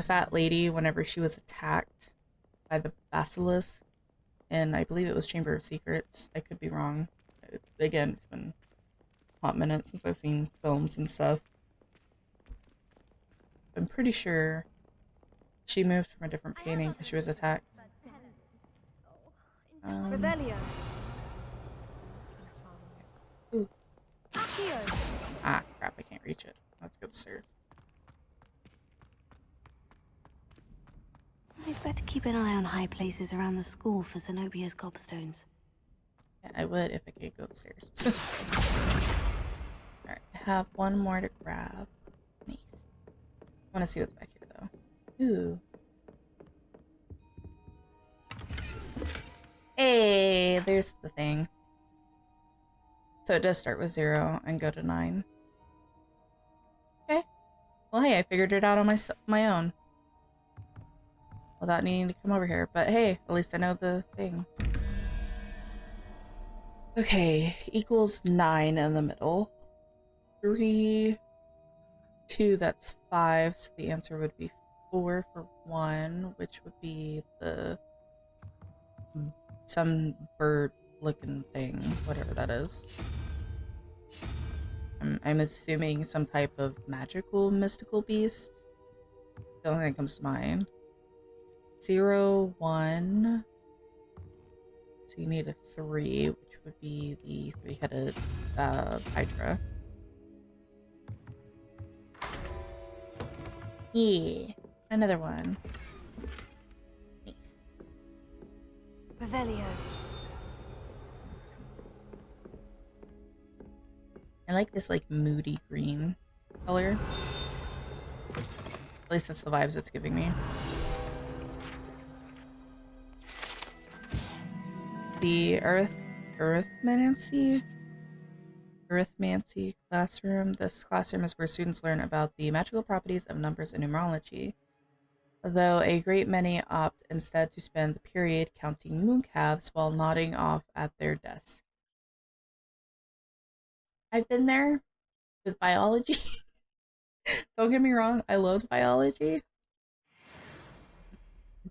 fat lady whenever she was attacked by the basilisk, and I believe it was Chamber of Secrets. I could be wrong. Again, it's been a hot minute since I've seen films and stuff. I'm pretty sure she moved from a different painting because she was attacked. Revelio. Ooh. Ah, crap, I can't reach it. I have to go upstairs. I'd better keep an eye on high places around the school for Zenobia's gobstones. Yeah, I would if I could go upstairs. Alright, I have one more to grab. Nice. I want to see what's back here, though. Ooh. Hey, there's the thing. So it does start with 0 and go to 9. Okay. Well, hey, I figured it out on my own. Without needing to come over here. But hey, at least I know the thing. Okay, equals 9 in the middle. 3, 2, that's 5, so the answer would be 4 for 1, which would be the some bird looking thing, whatever that is. I'm assuming some type of magical mystical beast. The only thing that comes to mind. 0, 1. So you need a 3, which would be the 3-headed Hydra. Yeah, another one. Nice. Revelio. I like this like moody green color. At least that's the vibes it's giving me. The Earthmancy classroom. This classroom is where students learn about the magical properties of numbers and numerology. Though a great many opt instead to spend the period counting mooncalves while nodding off at their desks. I've been there with biology. Don't get me wrong, I loved biology.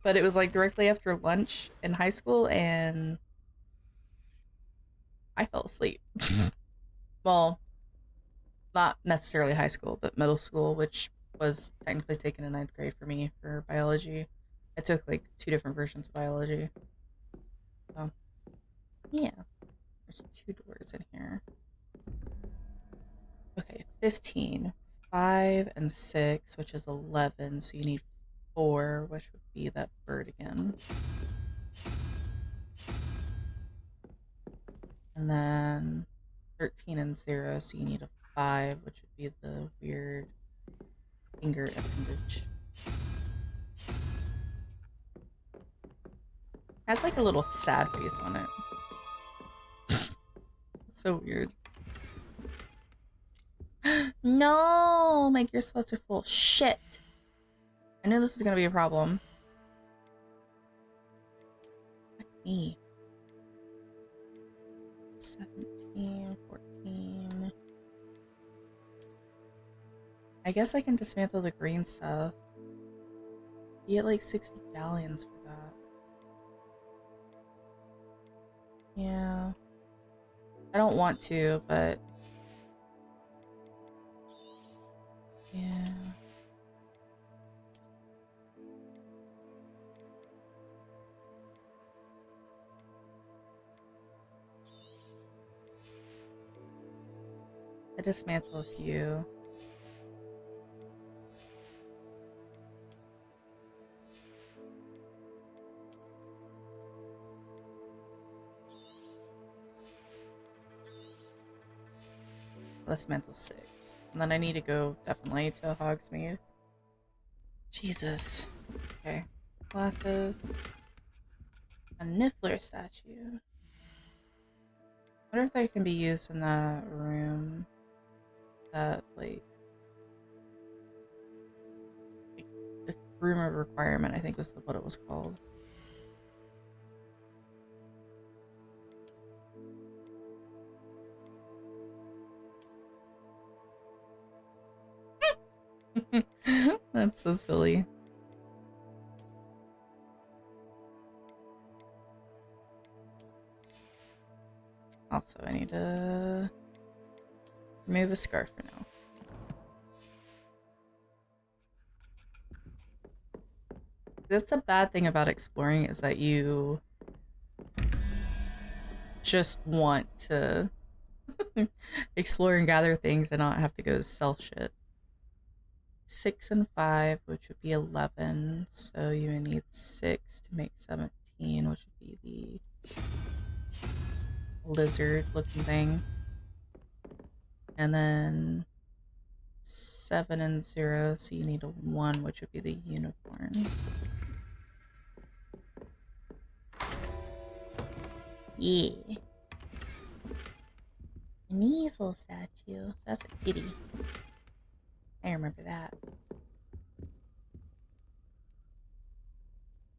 But it was like directly after lunch in high school and I fell asleep. Well, not necessarily high school, but middle school, which was technically taken in 9th grade for me for biology. I took like 2 different versions of biology. So, yeah. There's 2 doors in here. Okay, 15. 5 and 6, which is 11, so you need 4, which would be that bird again. And then 13 and 0, so you need a 5, which would be the weird finger appendage. Has like a little sad face on it. It's so weird. No, my gear slots are full. Shit. I knew this was gonna be a problem. Fuck me. 17, 14. I guess I can dismantle the green stuff. You get like 60 galleons for that. Yeah. I don't want to, but... yeah. I dismantle a few. Dismantle 6. And then I need to go definitely to Hogsmeade. Jesus. Okay. Glasses. A Niffler statue. I wonder if that can be used in that room. That, like the room of requirement, I think was what it was called. That's so silly. Also, I need to remove a scarf for now. That's a bad thing about exploring, is that you just want to explore and gather things and not have to go sell shit. 6 and 5, which would be 11, so you would need 6 to make 17, which would be the lizard looking thing. And then 7 and 0, so you need a 1, which would be the unicorn. Yeah. An easel statue. So that's a kitty. I remember that.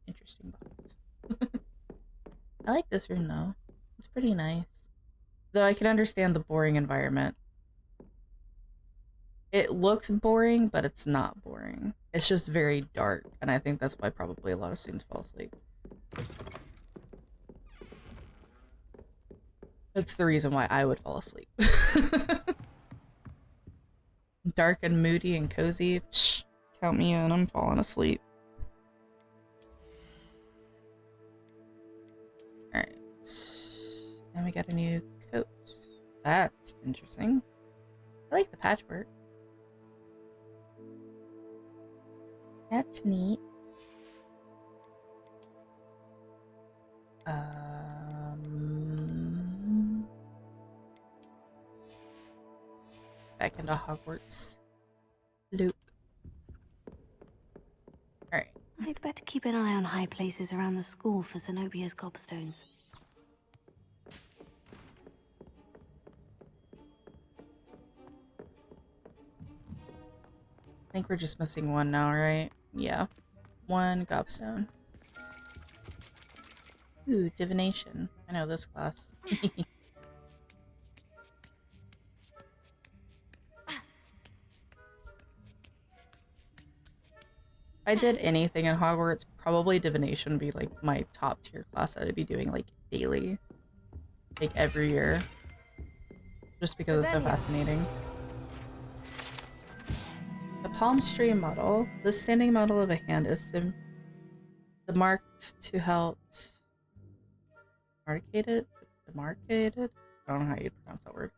Interesting box. I like this room though. It's pretty nice. Though I can understand the boring environment. It looks boring, but it's not boring. It's just very dark, and I think that's why probably a lot of students fall asleep. That's the reason why I would fall asleep. Dark and moody and cozy. Psh, count me in, I'm falling asleep. Alright. Now we got a new coat. That's interesting. I like the patchwork. That's neat. Back into Hogwarts. Luke. Alright. I'd better keep an eye on high places around the school for Zenobia's gobstones. I think we're just missing one now, right? Yeah. 1 gobstone. Ooh, divination. I know this class. If I did anything in Hogwarts, probably divination would be like my top tier class that I'd be doing like daily. Like every year. Just because it's so fascinating. The palm tree model. The standing model of a hand is demarcated to help demarcated? Demarcated? I don't know how you pronounce that word.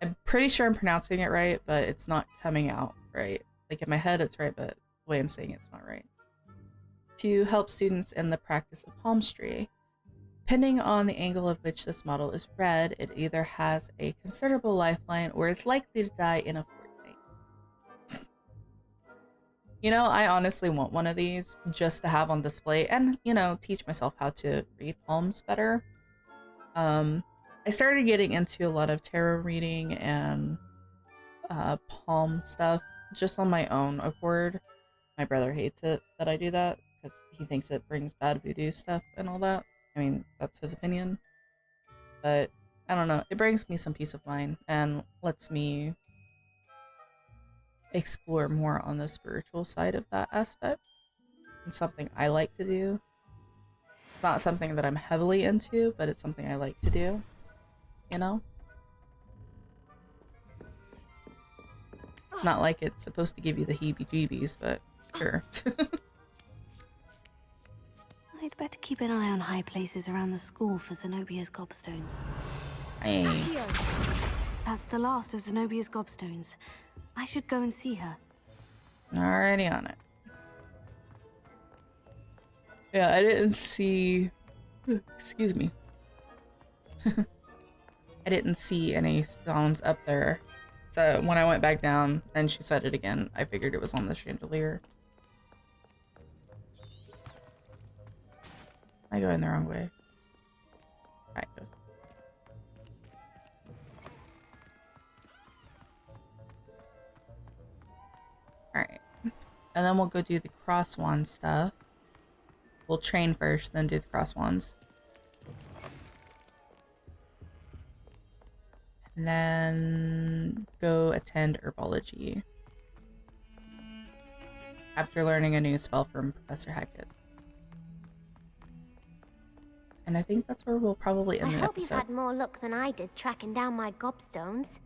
I'm pretty sure I'm pronouncing it right, but it's not coming out right. Like in my head it's right, but the way I'm saying it's not right. To help students in the practice of palmistry. Depending on the angle of which this model is read, it either has a considerable lifeline or is likely to die in a fortnight. You know, I honestly want one of these just to have on display and, you know, teach myself how to read palms better. I started getting into a lot of tarot reading and palm stuff just on my own accord. My brother hates it that I do that because he thinks it brings bad voodoo stuff and all that. I mean, that's his opinion. But I don't know. It brings me some peace of mind and lets me explore more on the spiritual side of that aspect. It's something I like to do. It's not something that I'm heavily into, but it's something I like to do, you know? It's not like it's supposed to give you the heebie-jeebies, but sure. I'd better keep an eye on high places around the school for Zenobia's gobstones. Hey. That's the last of Zenobia's gobstones. I should go and see her. Already on it. Yeah, I didn't see... Excuse me. I didn't see any stones up there. So when I went back down and she said it again, I figured it was on the chandelier. Am I going the wrong way? Kind of. Alright. And then we'll go do the cross wand stuff. We'll train first, then do the cross wands. And then go attend herbology. After learning a new spell from Professor Hackett. And I think that's where we'll probably end the I hope you've episode. had more luck than I did tracking down my gobstones.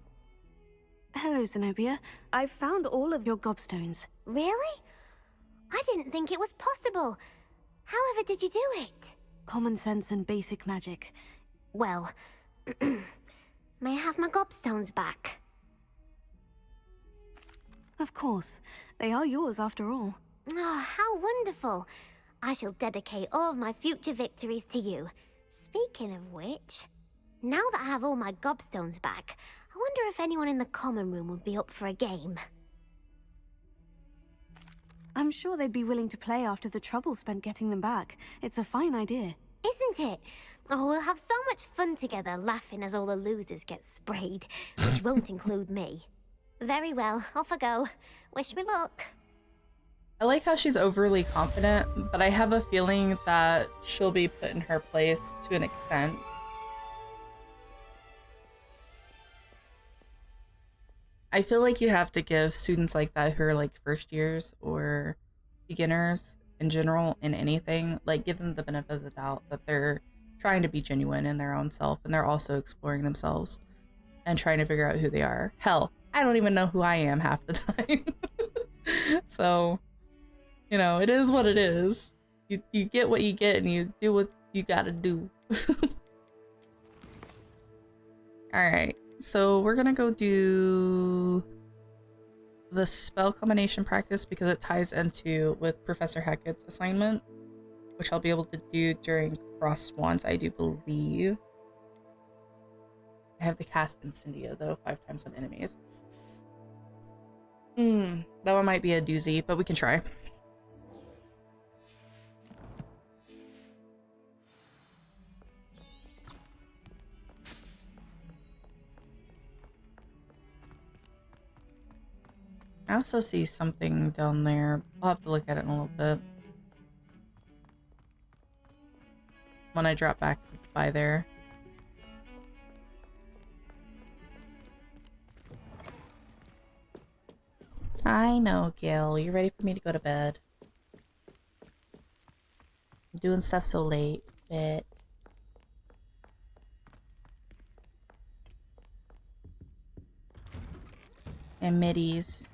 Hello, Zenobia. I've found all of your gobstones. Really? I didn't think it was possible. However did you do it? Common sense and basic magic. Well, may I have my gobstones back? Of course. They are yours after all. Oh, how wonderful. I shall dedicate all of my future victories to you. Speaking of which, now that I have all my gobstones back, I wonder if anyone in the common room would be up for a game. I'm sure they'd be willing to play after the trouble spent getting them back. It's a fine idea. Isn't it? Oh, we'll have so much fun together laughing as all the losers get sprayed, which won't include me. Very well, off I go. Wish me luck. I like how she's overly confident, but I have a feeling that she'll be put in her place to an extent. I feel like you have to give students like that who are like first years or beginners in general in anything, like give them the benefit of the doubt that they're trying to be genuine in their own self and they're also exploring themselves and trying to figure out who they are. Hell, I don't even know who I am half the time. So, you know, it is what it is. You get what you get and you do what you gotta do. Alright, so we're gonna go do the spell combination practice because it ties into with Professor Hackett's assignment, which I'll be able to do during cross wands, I do believe. I have to cast Incendia though 5 times on enemies. That one might be a doozy, but we can try. I also see something down there. I'll have to look at it in a little bit. When I drop back by there. I know, Gil. You ready for me to go to bed? I'm doing stuff so late, but... And middies.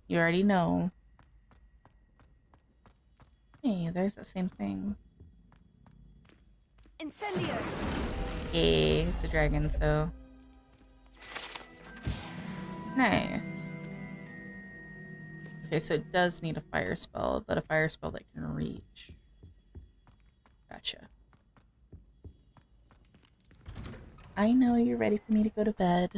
You already know. Hey, there's the same thing. Incendio! Yay, it's a dragon, so... Nice. Okay, so it does need a fire spell, but a fire spell that can reach. Gotcha. I know you're ready for me to go to bed.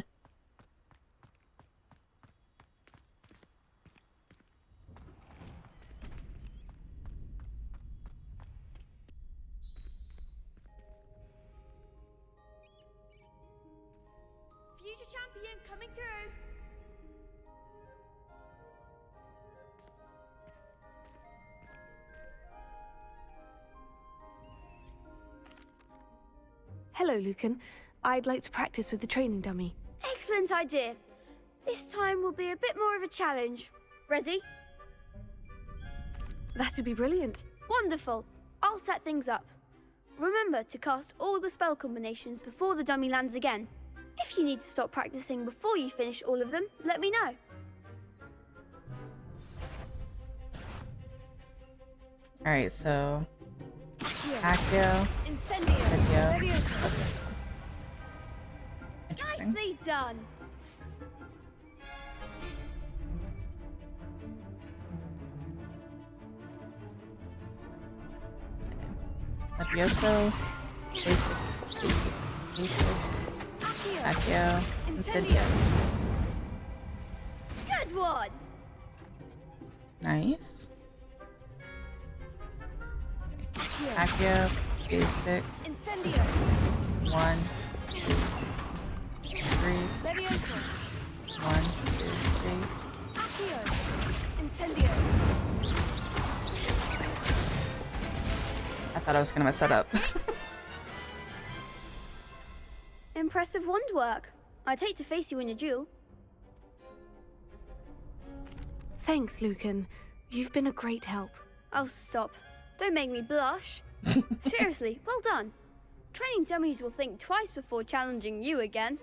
Future champion coming through. Hello, Lucan. I'd like to practice with the training dummy. Excellent idea. This time will be a bit more of a challenge. Ready? That'd be brilliant. Wonderful. I'll set things up. Remember to cast all the spell combinations before the dummy lands again. If you need to stop practicing before you finish all of them, let me know. Alright, so Accio, Incendio. Levioso. Interesting. Nicely done. Levioso, basic, Accio, Incendio. Good one. Nice. Accio, basic. Incendio. 1, 2, 3. Levioso. 1, 2, 3. Accio. Incendio. I thought I was gonna mess that up. Impressive wand work. I'd hate to face you in a duel. Thanks, Lucan. You've been a great help. Oh, stop. Don't make me blush. Seriously, well done. Training dummies will think twice before challenging you again.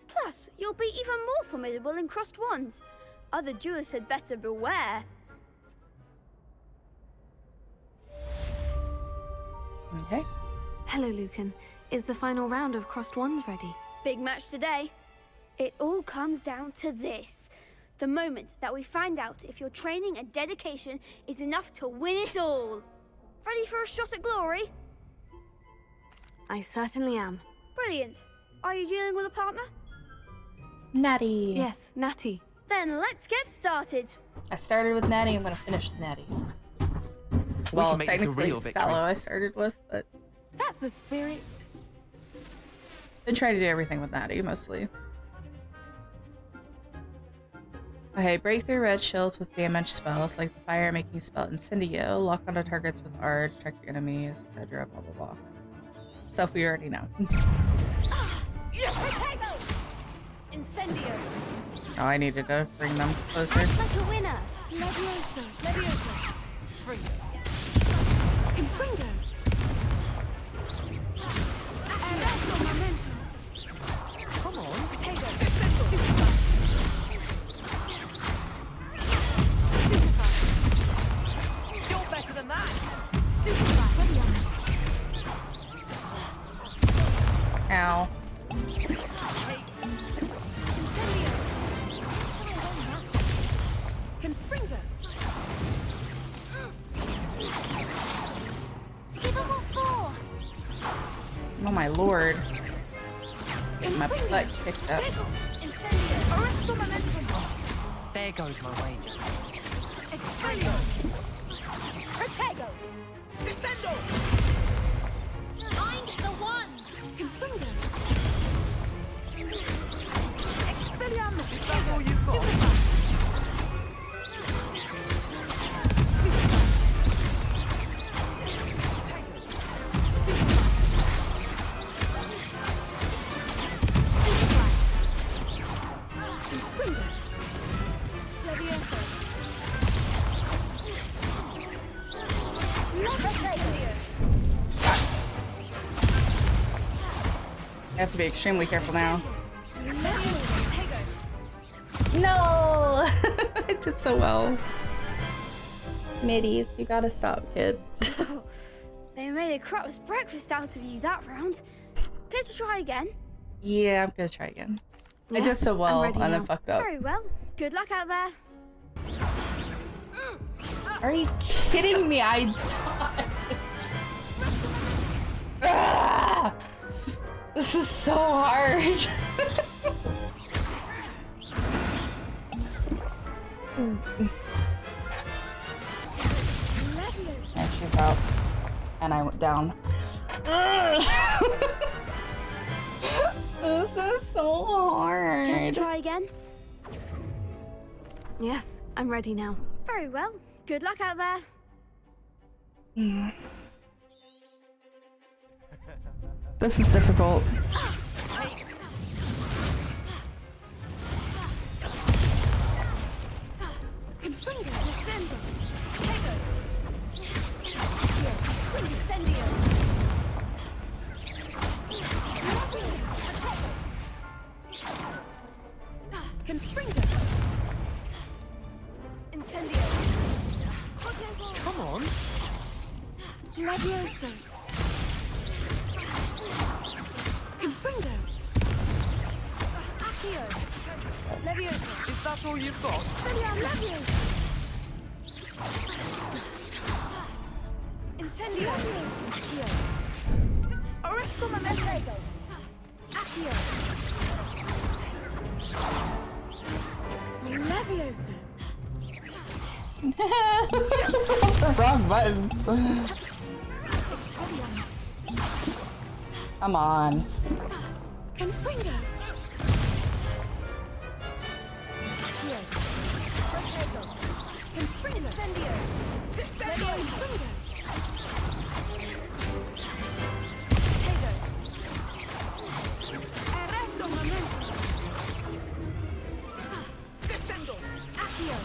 Plus, you'll be even more formidable in crossed wands. Other duelists had better beware. Okay. Hello, Lucan. Is the final round of crossed wands ready? Big match today. It all comes down to this. The moment that we find out if your training and dedication is enough to win it all. Ready for a shot at glory? I certainly am. Brilliant. Are you dealing with a partner? Natty. Yes, Natty. Then let's get started. I started with Natty, I'm gonna finish with Natty. Well, technically Sallow I started with, but That's the spirit. been trying to do everything with Natty, mostly. Okay, break through red shells with damage spells, like the fire-making spell Incendio, lock onto targets with R, track your enemies, etc., blah blah blah. Stuff we already know. Incendio. Oh, I needed to bring them closer. Like a winner. Levioso. Levioso. Free. Confringo. Arresto momentum. Come on. Potato. Stupefy. Stupefy. You're better than that. Stupefy. Ow. Confringo. Oh my lord. Getting my butt kicked up. There goes my wager. Expendio. Protego. Descendo. Find the one. Confringo. Expelliarmus. That's all you've got. I have to be extremely careful now. No! I did so well. Middies, you gotta stop, kid. They made a crap's breakfast out of you that round. Care to try again? Yeah, I'm gonna try again. I Yes, did so well I'm and ready then now. fucked up. Very well. Good luck out there. Are you kidding me? I died. Ah! This is so hard. And she's out. And I went down. This is so hard. Care to try again? Yes, I'm ready now. Very well. Good luck out there. This is difficult. Levioso! Confringo! Accio! Levioso! Is that all you've got? William Levioso! Incendio! Accio! Oresco Memento! Accio! Levioso! Wrong buttons. Come on. Confringo! Confringo! Incendio! Levioso! Arresto momento! Descendo! Accio!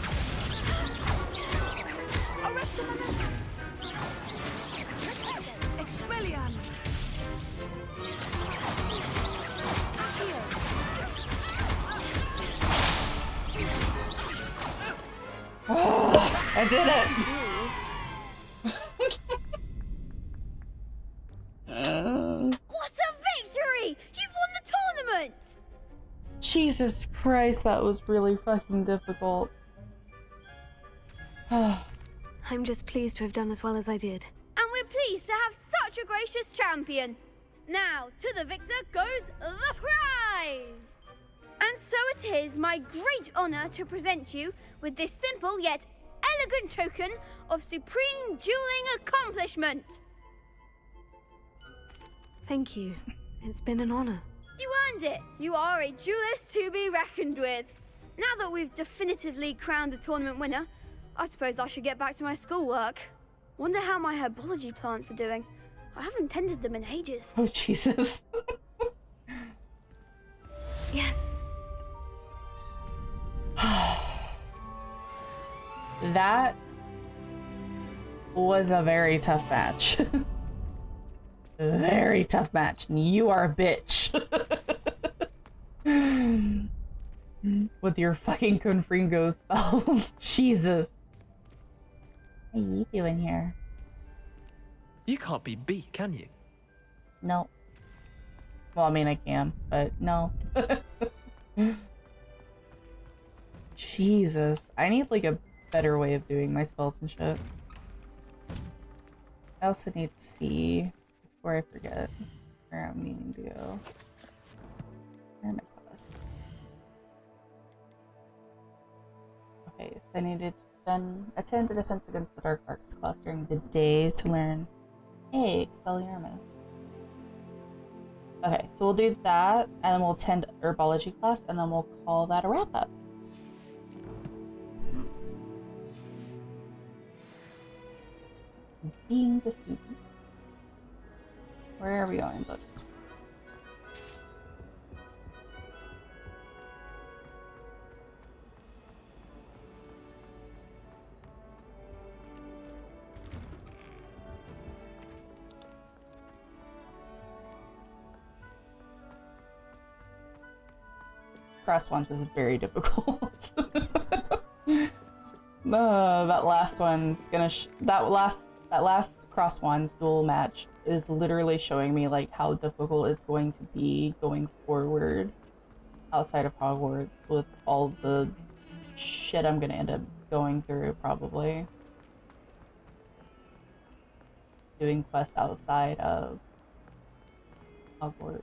Arresto momento! Expelliarmus! Oh, I did it! What a victory! You've won the tournament! Jesus Christ, that was really fucking difficult. I'm just pleased to have done as well as I did. And we're pleased to have such a gracious champion. Now, to the victor goes the prize! And so it is my great honor to present you with this simple yet elegant token of supreme dueling accomplishment. Thank you. It's been an honor. You earned it. You are a duelist to be reckoned with. Now that we've definitively crowned the tournament winner, I suppose I should get back to my schoolwork. Wonder how my herbology plants are doing. I haven't tended them in ages. Oh, Jesus. Yes. That was a very tough match. Very tough match. You are a bitch. With your fucking Confringo spells. Jesus. What are you doing here? You can't be beat, can you? No. Well, I mean, I can, but no. Jesus. I need, like, a better way of doing my spells and shit. I also need to see, before I forget, where I'm needing to go. Where are my quests? Okay, so I need to attend the Defense Against the Dark Arts class during the day to learn, hey, Expelliarmus. Okay, so we'll do that, and then we'll attend Herbology class, and then we'll call that a wrap-up. Being the student. Where are we going, bud? Crossed ones was very difficult. That last one's gonna that last cross ones duel match is literally showing me like how difficult it's going to be going forward outside of Hogwarts with all the shit I'm gonna end up going through probably. Doing quests outside of Hogwarts.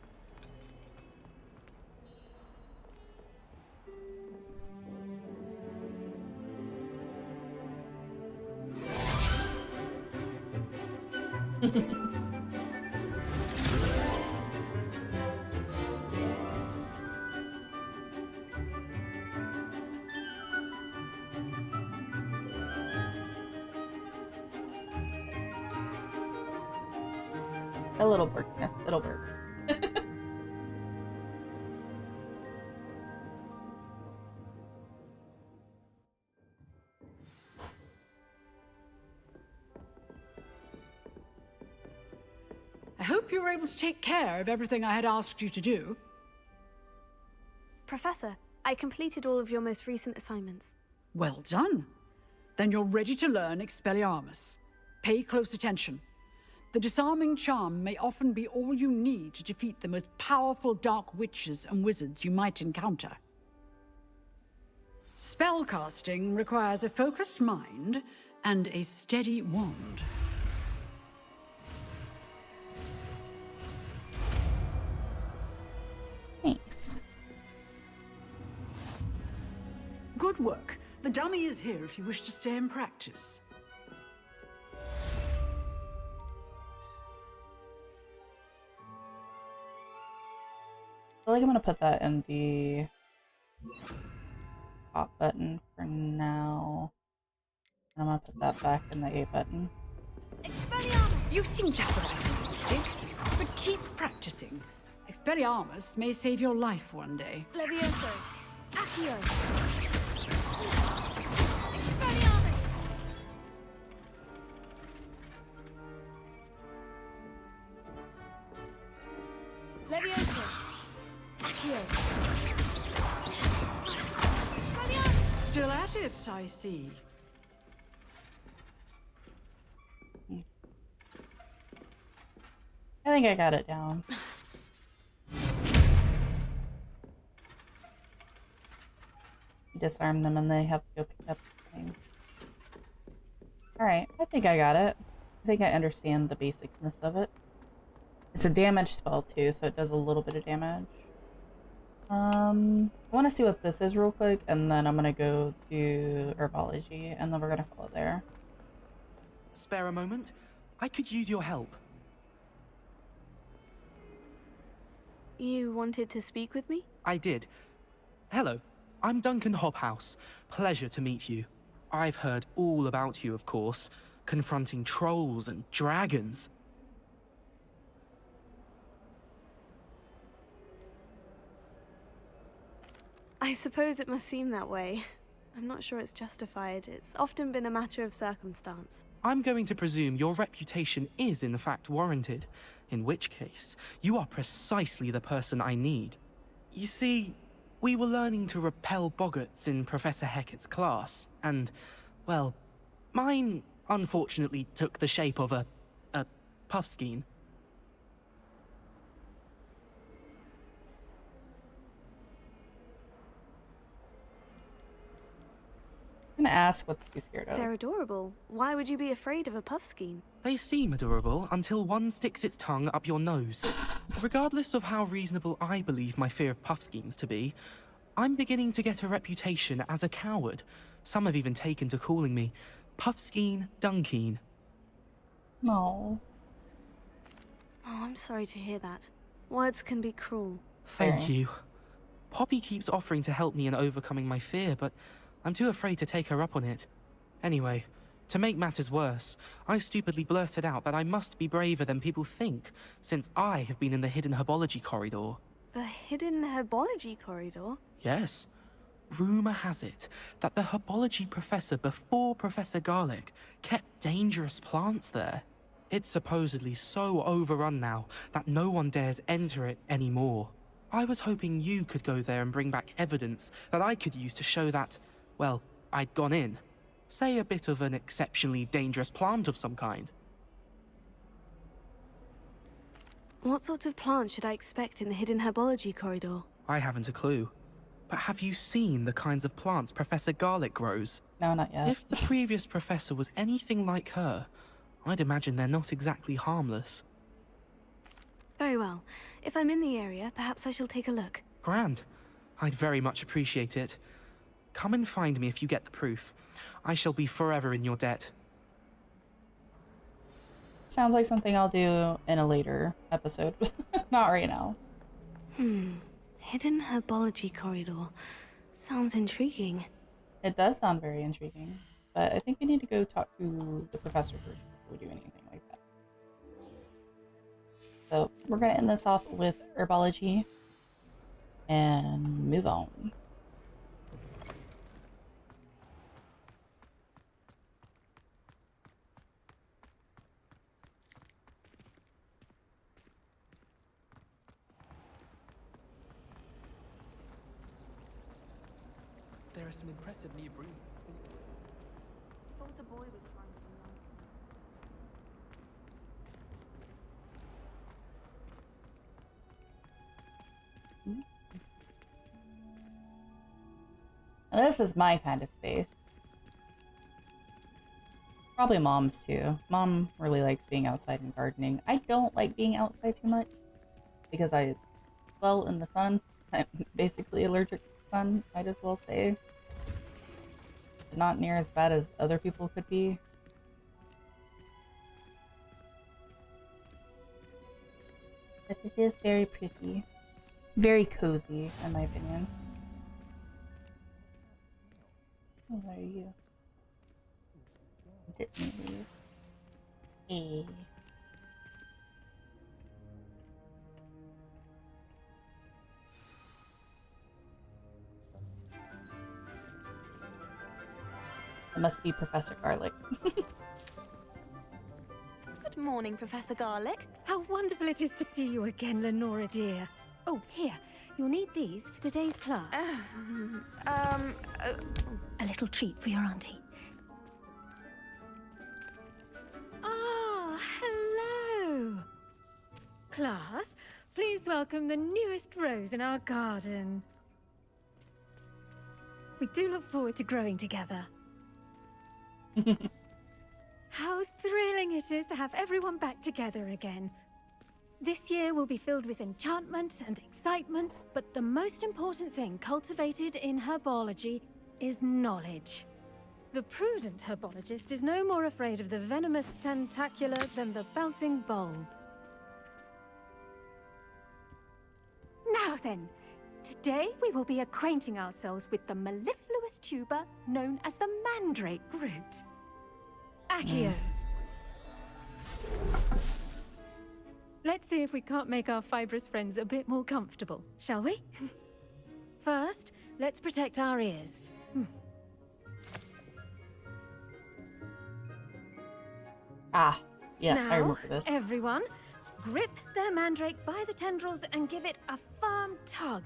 A little burkiness, it'll work. I hope you were able to take care of everything I had asked you to do. Professor, I completed all of your most recent assignments. Well done. Then you're ready to learn Expelliarmus. Pay close attention. The disarming charm may often be all you need to defeat the most powerful dark witches and wizards you might encounter. Spellcasting requires a focused mind and a steady wand. Thanks. Good work. The dummy is here if you wish to stay and practice. I feel like I'm gonna put that in the top button for now. And I'm gonna put that back in the A button. You seem to have the right mistake, but keep practicing. Expelliarmus may save your life one day. Levioso. Accio. Levioso. Accio. Still at it, I see. I think I got it down. You disarm them and they have to go pick up the thing. Alright, I think I got it. I think I understand the basicness of it. It's a damage spell too, so it does a little bit of damage. I want to see what this is real quick, and then I'm gonna go do herbology, and then we're gonna follow there. Spare a moment? I could use your help. You wanted to speak with me? I did. Hello, I'm Duncan Hobhouse. Pleasure to meet you. I've heard all about you, of course, confronting trolls and dragons. I suppose it must seem that way. I'm not sure it's justified. It's often been a matter of circumstance. I'm going to presume your reputation is in fact warranted, in which case, you are precisely the person I need. You see, we were learning to repel boggarts in Professor Hecat's class, and, well, mine unfortunately took the shape of a puffskein. I'm gonna ask what's to be scared of. They're adorable. Why would you be afraid of a puffskein? They seem adorable until one sticks its tongue up your nose. Regardless of how reasonable I believe my fear of puffskeins to be, I'm beginning to get a reputation as a coward. Some have even taken to calling me Puffskein Dunkeen. No. Oh, I'm sorry to hear that. Words can be cruel. Thank you. Poppy keeps offering to help me in overcoming my fear, but I'm too afraid to take her up on it. Anyway, to make matters worse, I stupidly blurted out that I must be braver than people think, since I have been in the hidden herbology corridor. The hidden herbology corridor? Yes. Rumor has it that the herbology professor before Professor Garlic kept dangerous plants there. It's supposedly so overrun now that no one dares enter it anymore. I was hoping you could go there and bring back evidence that I could use to show that, well, I'd gone in. Say a bit of an exceptionally dangerous plant of some kind. What sort of plant should I expect in the hidden herbology corridor? I haven't a clue. But have you seen the kinds of plants Professor Garlic grows? No, not yet. If the previous professor was anything like her, I'd imagine they're not exactly harmless. Very well. If I'm in the area, perhaps I shall take a look. Grand. I'd very much appreciate it. Come and find me if you get the proof. I shall be forever in your debt. Sounds like something I'll do in a later episode. Not right now. Hidden herbology corridor. Sounds intriguing. It does sound very intriguing, but I think we need to go talk to the professor first before we do anything like that. So we're gonna end this off with herbology and move on. There are some impressive new breeds. Thought the boy was trying to Well, this is my kind of space. Probably Mom's too. Mom really likes being outside and gardening. I don't like being outside too much because I swell in the sun. I'm basically allergic to the sun, might as well say. Not near as bad as other people could be. But it is very pretty. Very cozy, in my opinion. Oh, where are you? Didn't leave. Hey. It must be Professor Garlic. Good morning, Professor Garlic. How wonderful it is to see you again, Lenora dear. Oh, here. You'll need these for today's class. A little treat for your auntie. Ah, hello. Class, please welcome the newest rose in our garden. We do look forward to growing together. How thrilling it is to have everyone back together again. This year will be filled with enchantment and excitement, but the most important thing cultivated in herbology is knowledge. The prudent herbologist is no more afraid of the venomous tentacula than the bouncing bulb. Now then, today we will be acquainting ourselves with the mellifluous tuber known as the mandrake root. Accio. Let's see if we can't make our fibrous friends a bit more comfortable, shall we? First, let's protect our ears. Ah, yeah, now, I remember this. Everyone, grip their mandrake by the tendrils and give it a firm tug.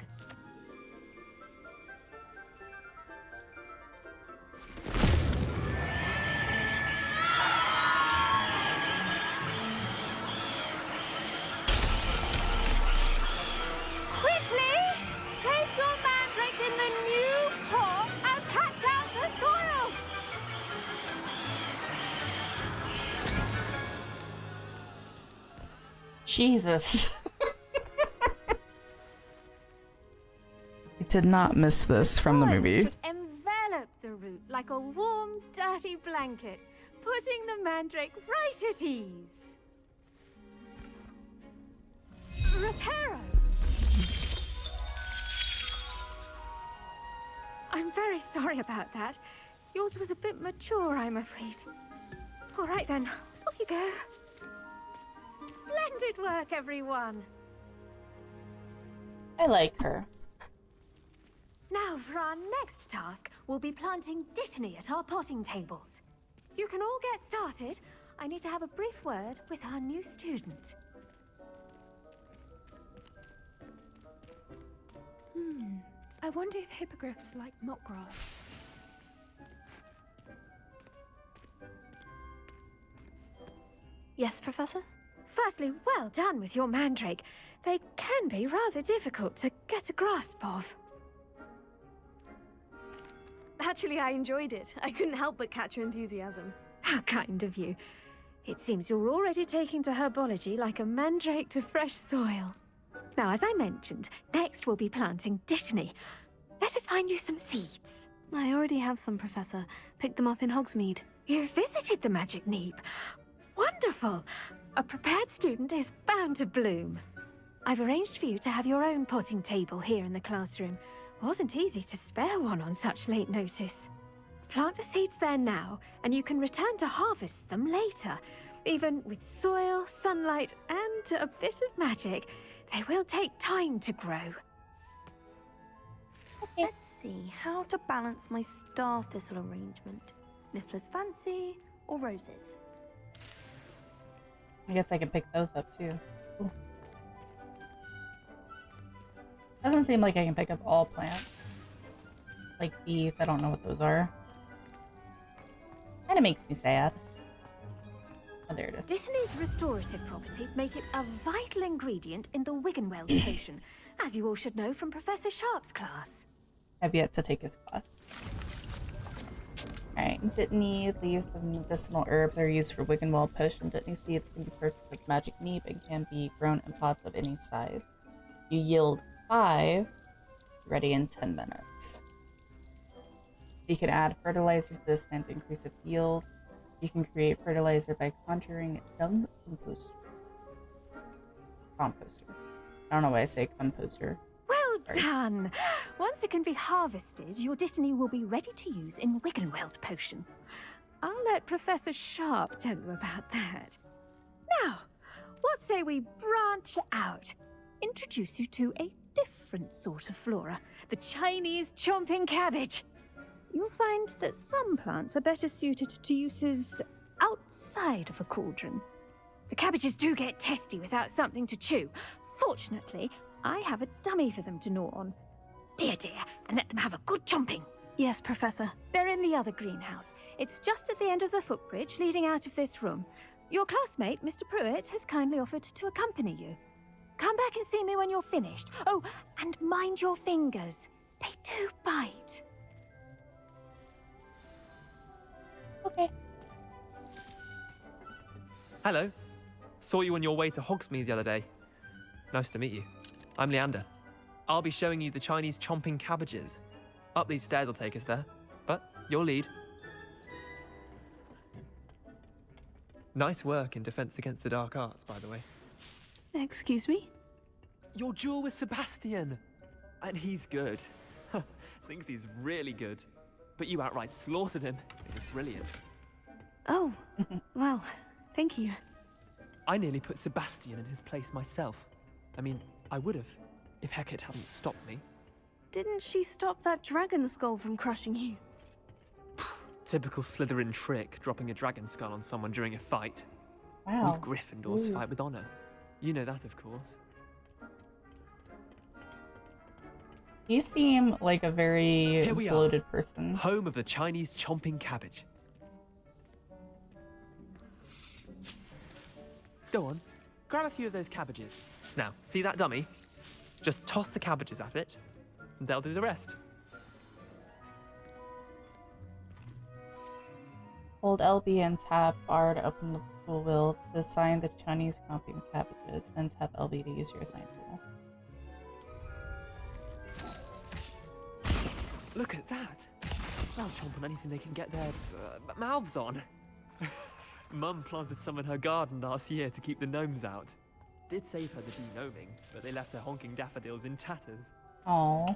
Quickly! Place your mandrake in the new pot and cut down the soil! Jesus. I did not miss this from the movie. Should envelop the root like a warm, dirty blanket, putting the mandrake right at ease. Reparo! I'm very sorry about that. Yours was a bit mature, I'm afraid. All right then, off you go. Splendid work, everyone. I like her. Now for our next task, we'll be planting Dittany at our potting tables. You can all get started. I need to have a brief word with our new student. I wonder if hippogriffs like knotgrass. Yes, Professor? Firstly, well done with your mandrake. They can be rather difficult to get a grasp of. Actually, I enjoyed it. I couldn't help but catch your enthusiasm. How kind of you. It seems you're already taking to herbology like a mandrake to fresh soil. Now, as I mentioned, next we'll be planting Dittany. Let us find you some seeds. I already have some, Professor. Picked them up in Hogsmeade. You visited the Magic Neep. Wonderful! A prepared student is bound to bloom. I've arranged for you to have your own potting table here in the classroom. Wasn't easy to spare one on such late notice. Plant the seeds there now, and you can return to harvest them later. Even with soil, sunlight, and a bit of magic, they will take time to grow. Let's see how to balance my star thistle arrangement. Niffler's fancy or roses? I guess I can pick those up too. Ooh. Doesn't seem like I can pick up all plants. Like these, I don't know what those are. Kinda makes me sad. Oh, there it is. Dittany's restorative properties make it a vital ingredient in the Wiggenweld potion, as you all should know from Professor Sharp's class. have yet to take his class. Alright, Dittany leaves of medicinal herbs are used for Wiggenweld potion. Dittany seeds can be purchased with magic neep and can be grown in pots of any size. You yield 5, ready in 10 minutes. You can add fertilizer to this plant to increase its yield. You can create fertilizer by conjuring dung composter. I don't know why I say composter. Well done! Once it can be harvested, your Dittany will be ready to use in Wiggenweld potion. I'll let Professor Sharp tell you about that. Now, what say we branch out? Introduce you to a different sort of flora, the Chinese chomping cabbage. You'll find that some plants are better suited to uses outside of a cauldron. The cabbages do get testy without something to chew. Fortunately, I have a dummy for them to gnaw on. Dear, and let them have a good chomping. Yes, Professor. They're in the other greenhouse. It's just at the end of the footbridge leading out of this room. Your classmate, Mr. Pruitt, has kindly offered to accompany you. Come back and see me when you're finished. Oh, and mind your fingers. They do bite. Okay. Hello. Saw you on your way to Hogsmeade the other day. Nice to meet you. I'm Leander. I'll be showing you the Chinese chomping cabbages. Up these stairs will take us there, but your lead. Nice work in Defense Against the Dark Arts, by the way. Excuse me? Your duel with Sebastian! And he's good. Thinks he's really good. But you outright slaughtered him. It was brilliant. Oh, well, thank you. I nearly put Sebastian in his place myself. I mean, I would have, if Hecate hadn't stopped me. Didn't she stop that dragon skull from crushing you? Typical Slytherin trick, dropping a dragon skull on someone during a fight. Wow. We Gryffindors Ooh. fight with honor. You know that, of course. You seem like a very Here we bloated are, person. Home of the Chinese chomping cabbage. Go on, grab a few of those cabbages. Now, see that dummy? Just toss the cabbages at it, and they'll do the rest. Hold LB and tap R to open the tool wheel to assign the Chinese chomping cabbages, then tap LB to use your assign tool. Look at that. They'll chomp on anything they can get their mouths on. Mum planted some in her garden last year to keep the gnomes out. Did save her the de-gnoming, but they left her honking daffodils in tatters. Aww.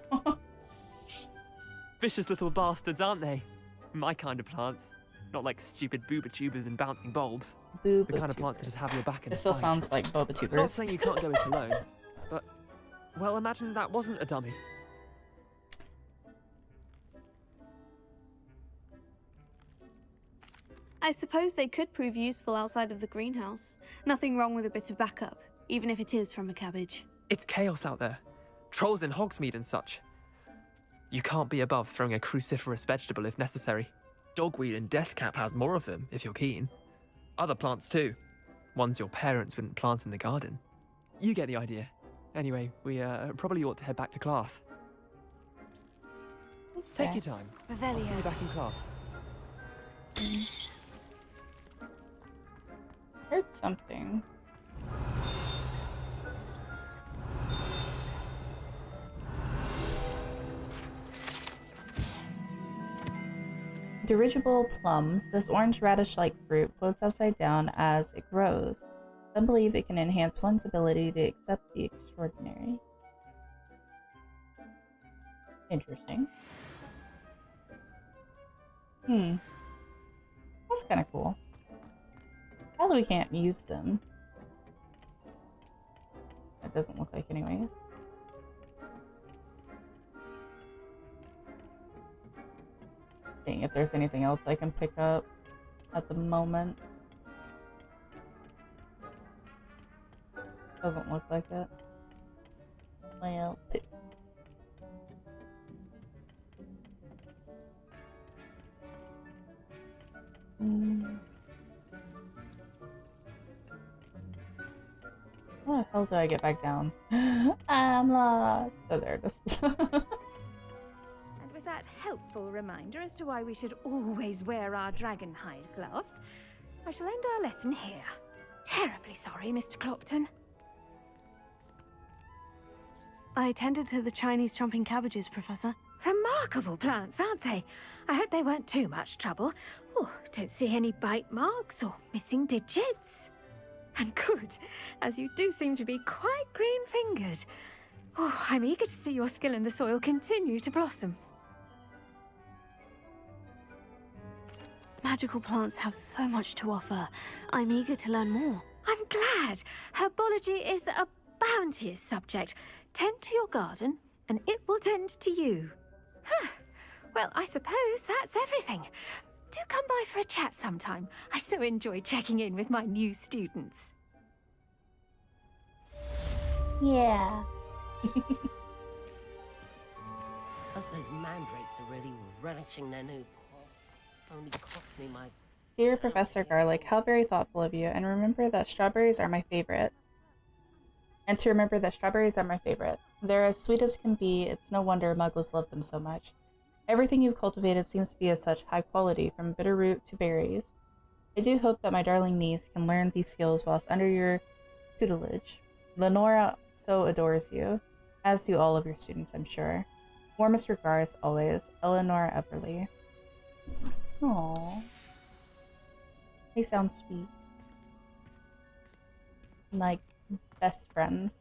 Vicious little bastards, aren't they? My kind of plants. Not like stupid booba-tubers and bouncing bulbs. The kind of plants that'd have your back in a It still fight. sounds like boba-tubers. Not saying you can't go it alone, but... Well, imagine that wasn't a dummy. I suppose they could prove useful outside of the greenhouse. Nothing wrong with a bit of backup, even if it is from a cabbage. It's chaos out there. Trolls in Hogsmeade and such. You can't be above throwing a cruciferous vegetable if necessary. Dogweed and deathcap has more of them, if you're keen. Other plants too. Ones your parents wouldn't plant in the garden. You get the idea. Anyway, we probably ought to head back to class. Take your time. I'll see you back in class. Heard something. Dirigible plums. This orange radish-like fruit floats upside down as it grows. Some believe it can enhance one's ability to accept the extraordinary. Interesting. That's kind of cool. Probably we can't use them. It doesn't look like anyways. Seeing if there's anything else I can pick up at the moment. Doesn't look like it. Well, How the hell do I get back down? I'm lost. Oh, there it is. helpful reminder as to why we should always wear our dragon hide gloves, I shall end our lesson here. Terribly sorry, Mr. Clopton. I attended to the Chinese chomping cabbages, Professor. Remarkable plants, aren't they? I hope they weren't too much trouble. Oh, don't see any bite marks or missing digits. And good, as you do seem to be quite green-fingered. Oh, I'm eager to see your skill in the soil continue to blossom. Magical plants have so much to offer. I'm eager to learn more. I'm glad. Herbology is a bounteous subject. Tend to your garden, and it will tend to you. Huh. Well, I suppose that's everything. Do come by for a chat sometime. I so enjoy checking in with my new students. Yeah. Hope those mandrakes are really relishing their new pot. Only cost me my... Dear Professor Garlic, how very thoughtful of you, and remember that strawberries are my favorite. And to remember that strawberries are my favorite. They're as sweet as can be, it's no wonder muggles love them so much. Everything you've cultivated seems to be of such high quality, from bitter root to berries. I do hope that my darling niece can learn these skills whilst under your tutelage. Lenora so adores you, as do all of your students, I'm sure. Warmest regards, always, Eleanor Everly. Aww. They sound sweet. Like best friends.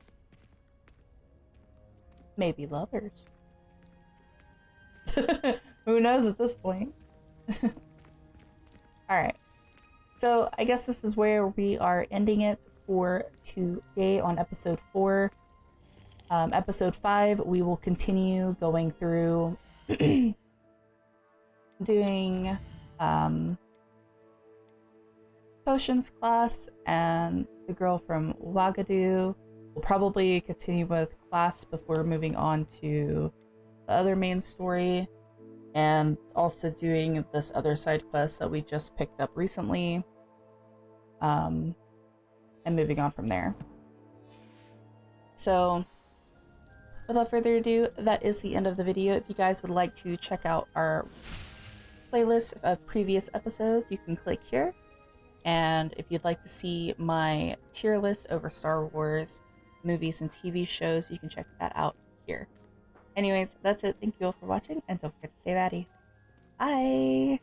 Maybe lovers. Who knows at this point? Alright. So I guess this is where we are ending it for today on episode 4. Episode 5, we will continue going through doing potions class and the girl from Wagadu. We'll probably continue with class before moving on to the other main story, and also doing this other side quest that we just picked up recently, and moving on from there. So without further ado, that is the end of the video. If you guys would like to check out our playlist of previous episodes, you can click here. And if you'd like to see my tier list over Star Wars movies and TV shows, you can check that out here. Anyways, that's it. Thank you all for watching, and don't forget to stay batty. Bye!